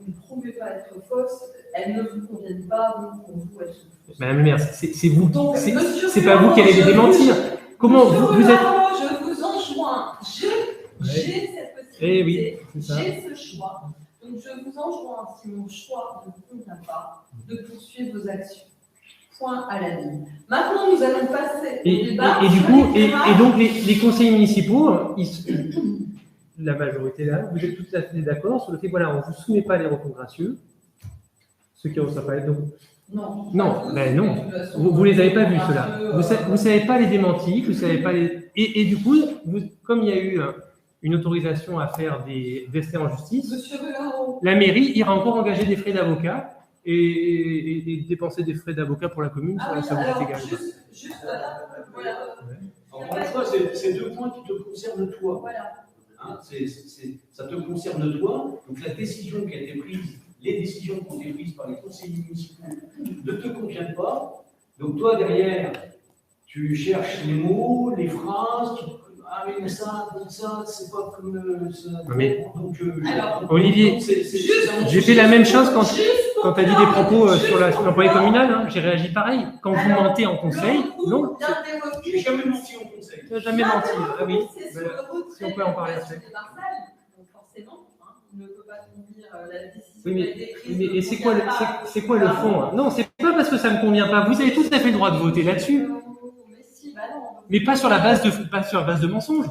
ne prouvez pas être fausse, elles ne vous conviennent pas, donc pour vous elles sont fausses. Madame le maire, c'est vous, Donc, c'est pas vous qui allez les démentir. Comment vous êtes. Je vous enjoins, j'ai cette possibilité, Eh oui, c'est ça. j'ai ce choix. Donc je vous enjoins, si mon choix ne vous convient pas, de poursuivre vos actions. Point à la ligne. Maintenant, nous allons passer au Et débat. du sur coup, les et climats. donc les conseils municipaux, la majorité là, vous êtes tout à fait d'accord sur le fait, voilà, on ne vous soumet pas les recours gracieux, ceux qui ne reçoivent pas. Donc, Non. non, ben non. Vous ne les avez pas vus, ceux-là. Vous ne savez pas les démentis, vous savez pas les... Et du coup, comme il y a eu une autorisation à faire des essais en justice, Monsieur Velaro. la mairie ira encore engager des frais d'avocat et dépenser des frais d'avocat pour la commune. Ah oui, ça vous est alors, égal. juste voilà. Encore une fois, c'est 2 points qui te concernent toi. Voilà. Hein, ça te concerne toi. Donc la décision qui a été prise, les décisions qui ont été prises par les conseillers municipaux ne te conviennent pas. Donc toi, derrière, tu cherches les mots, les phrases, ah mais ça, c'est pas comme ça. Mais- Donc, Alors, Olivier, donc, j'ai fait la même chose quand tu as dit des propos sur l'employé communal. Hein, j'ai réagi pareil. Quand vous Alors, mentez en conseil, non, j'ai jamais menti en conseil. tu n'as jamais menti. Ah oui, C'est sur voilà. le retrait Si on peut en parler des après. parcelles, donc forcément, hein, on ne peut pas conduire la décision Oui, qui a été prise. mais ne c'est quoi, convient pas. c'est quoi le fond hein? Non, c'est pas parce que ça ne me convient pas. Vous avez tout à fait le droit de voter là-dessus, Mais si, bah non. mais pas sur la base de mensonges.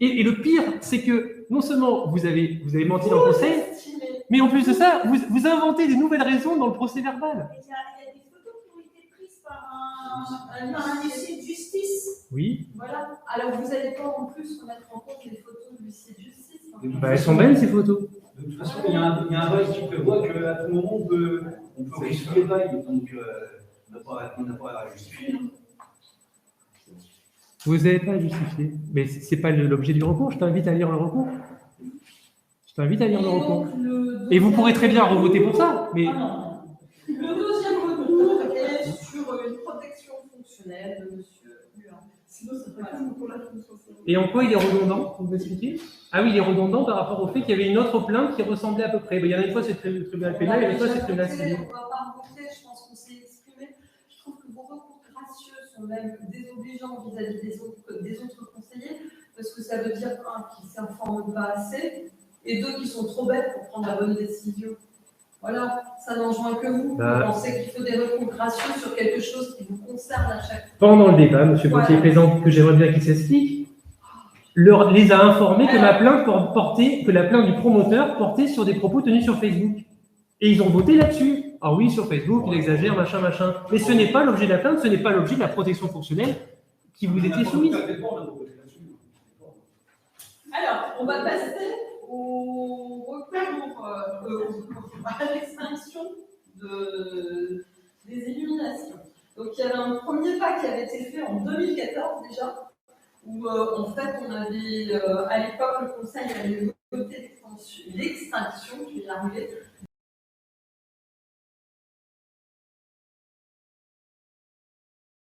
Et le pire, c'est que non seulement vous avez menti dans le conseil, mais en plus de ça, vous inventez des nouvelles raisons dans le procès verbal. Il y a des photos qui ont été prises par un huissier de justice. Oui, Voilà. Alors, vous n'allez pas en plus remettre en compte les photos de l'huissier de justice. hein. bah, elles sont belles ces photos. De toute façon, il y a un règle qui prévoit qu'à tout moment, on peut risquer les bails. Donc, on n'a pas à justifier. hein. Vous n'avez pas à justifier. Mais c'est pas l'objet du recours. Je t'invite à lire le recours. Je t'invite à lire le recours. donc, le Et vous pourrez très bien revoter pour ça. Mais Ah non. Le deuxième recours est sur une protection fonctionnelle de monsieur Huin. Sinon, ça ferait comme pour la fonction fonctionnelle. et en quoi il est redondant? Vous m'expliquez? Ah oui, il est redondant par rapport au fait qu'il y avait une autre plainte qui ressemblait à peu près. Il y en a une fois c'est le tribunal pénal, et une fois c'est le tribunal civil. On ne va pas remonter, je pense qu'on s'est exprimé. Je trouve que vos recours gracieux sont même désobligeants vis-à-vis des autres conseillers, parce que ça veut dire, un, qu'ils ne s'informent pas assez, et deux, qu'ils sont trop bêtes pour prendre la bonne décision. Voilà, ça n'enjoint que vous. Bah. Vous pensez qu'il faut des recours gracieux sur quelque chose qui vous concerne à chaque fois. Pendant le débat, M. Gauthier présent, que j'aimerais bien qu'il s'explique, les a informés que la plainte du promoteur portait sur des propos tenus sur Facebook. Et ils ont voté là-dessus. Ah oui, sur Facebook, il exagère, machin. Mais ce n'est pas l'objet de la plainte, ce n'est pas l'objet de la protection fonctionnelle qui vous était soumise. Alors, on va passer au recours à l'extinction des illuminations. Donc, il y avait un premier pas qui avait été fait en 2014 déjà, où en fait, on avait, à l'époque, le Conseil avait voté l'extinction, je vais y arriver,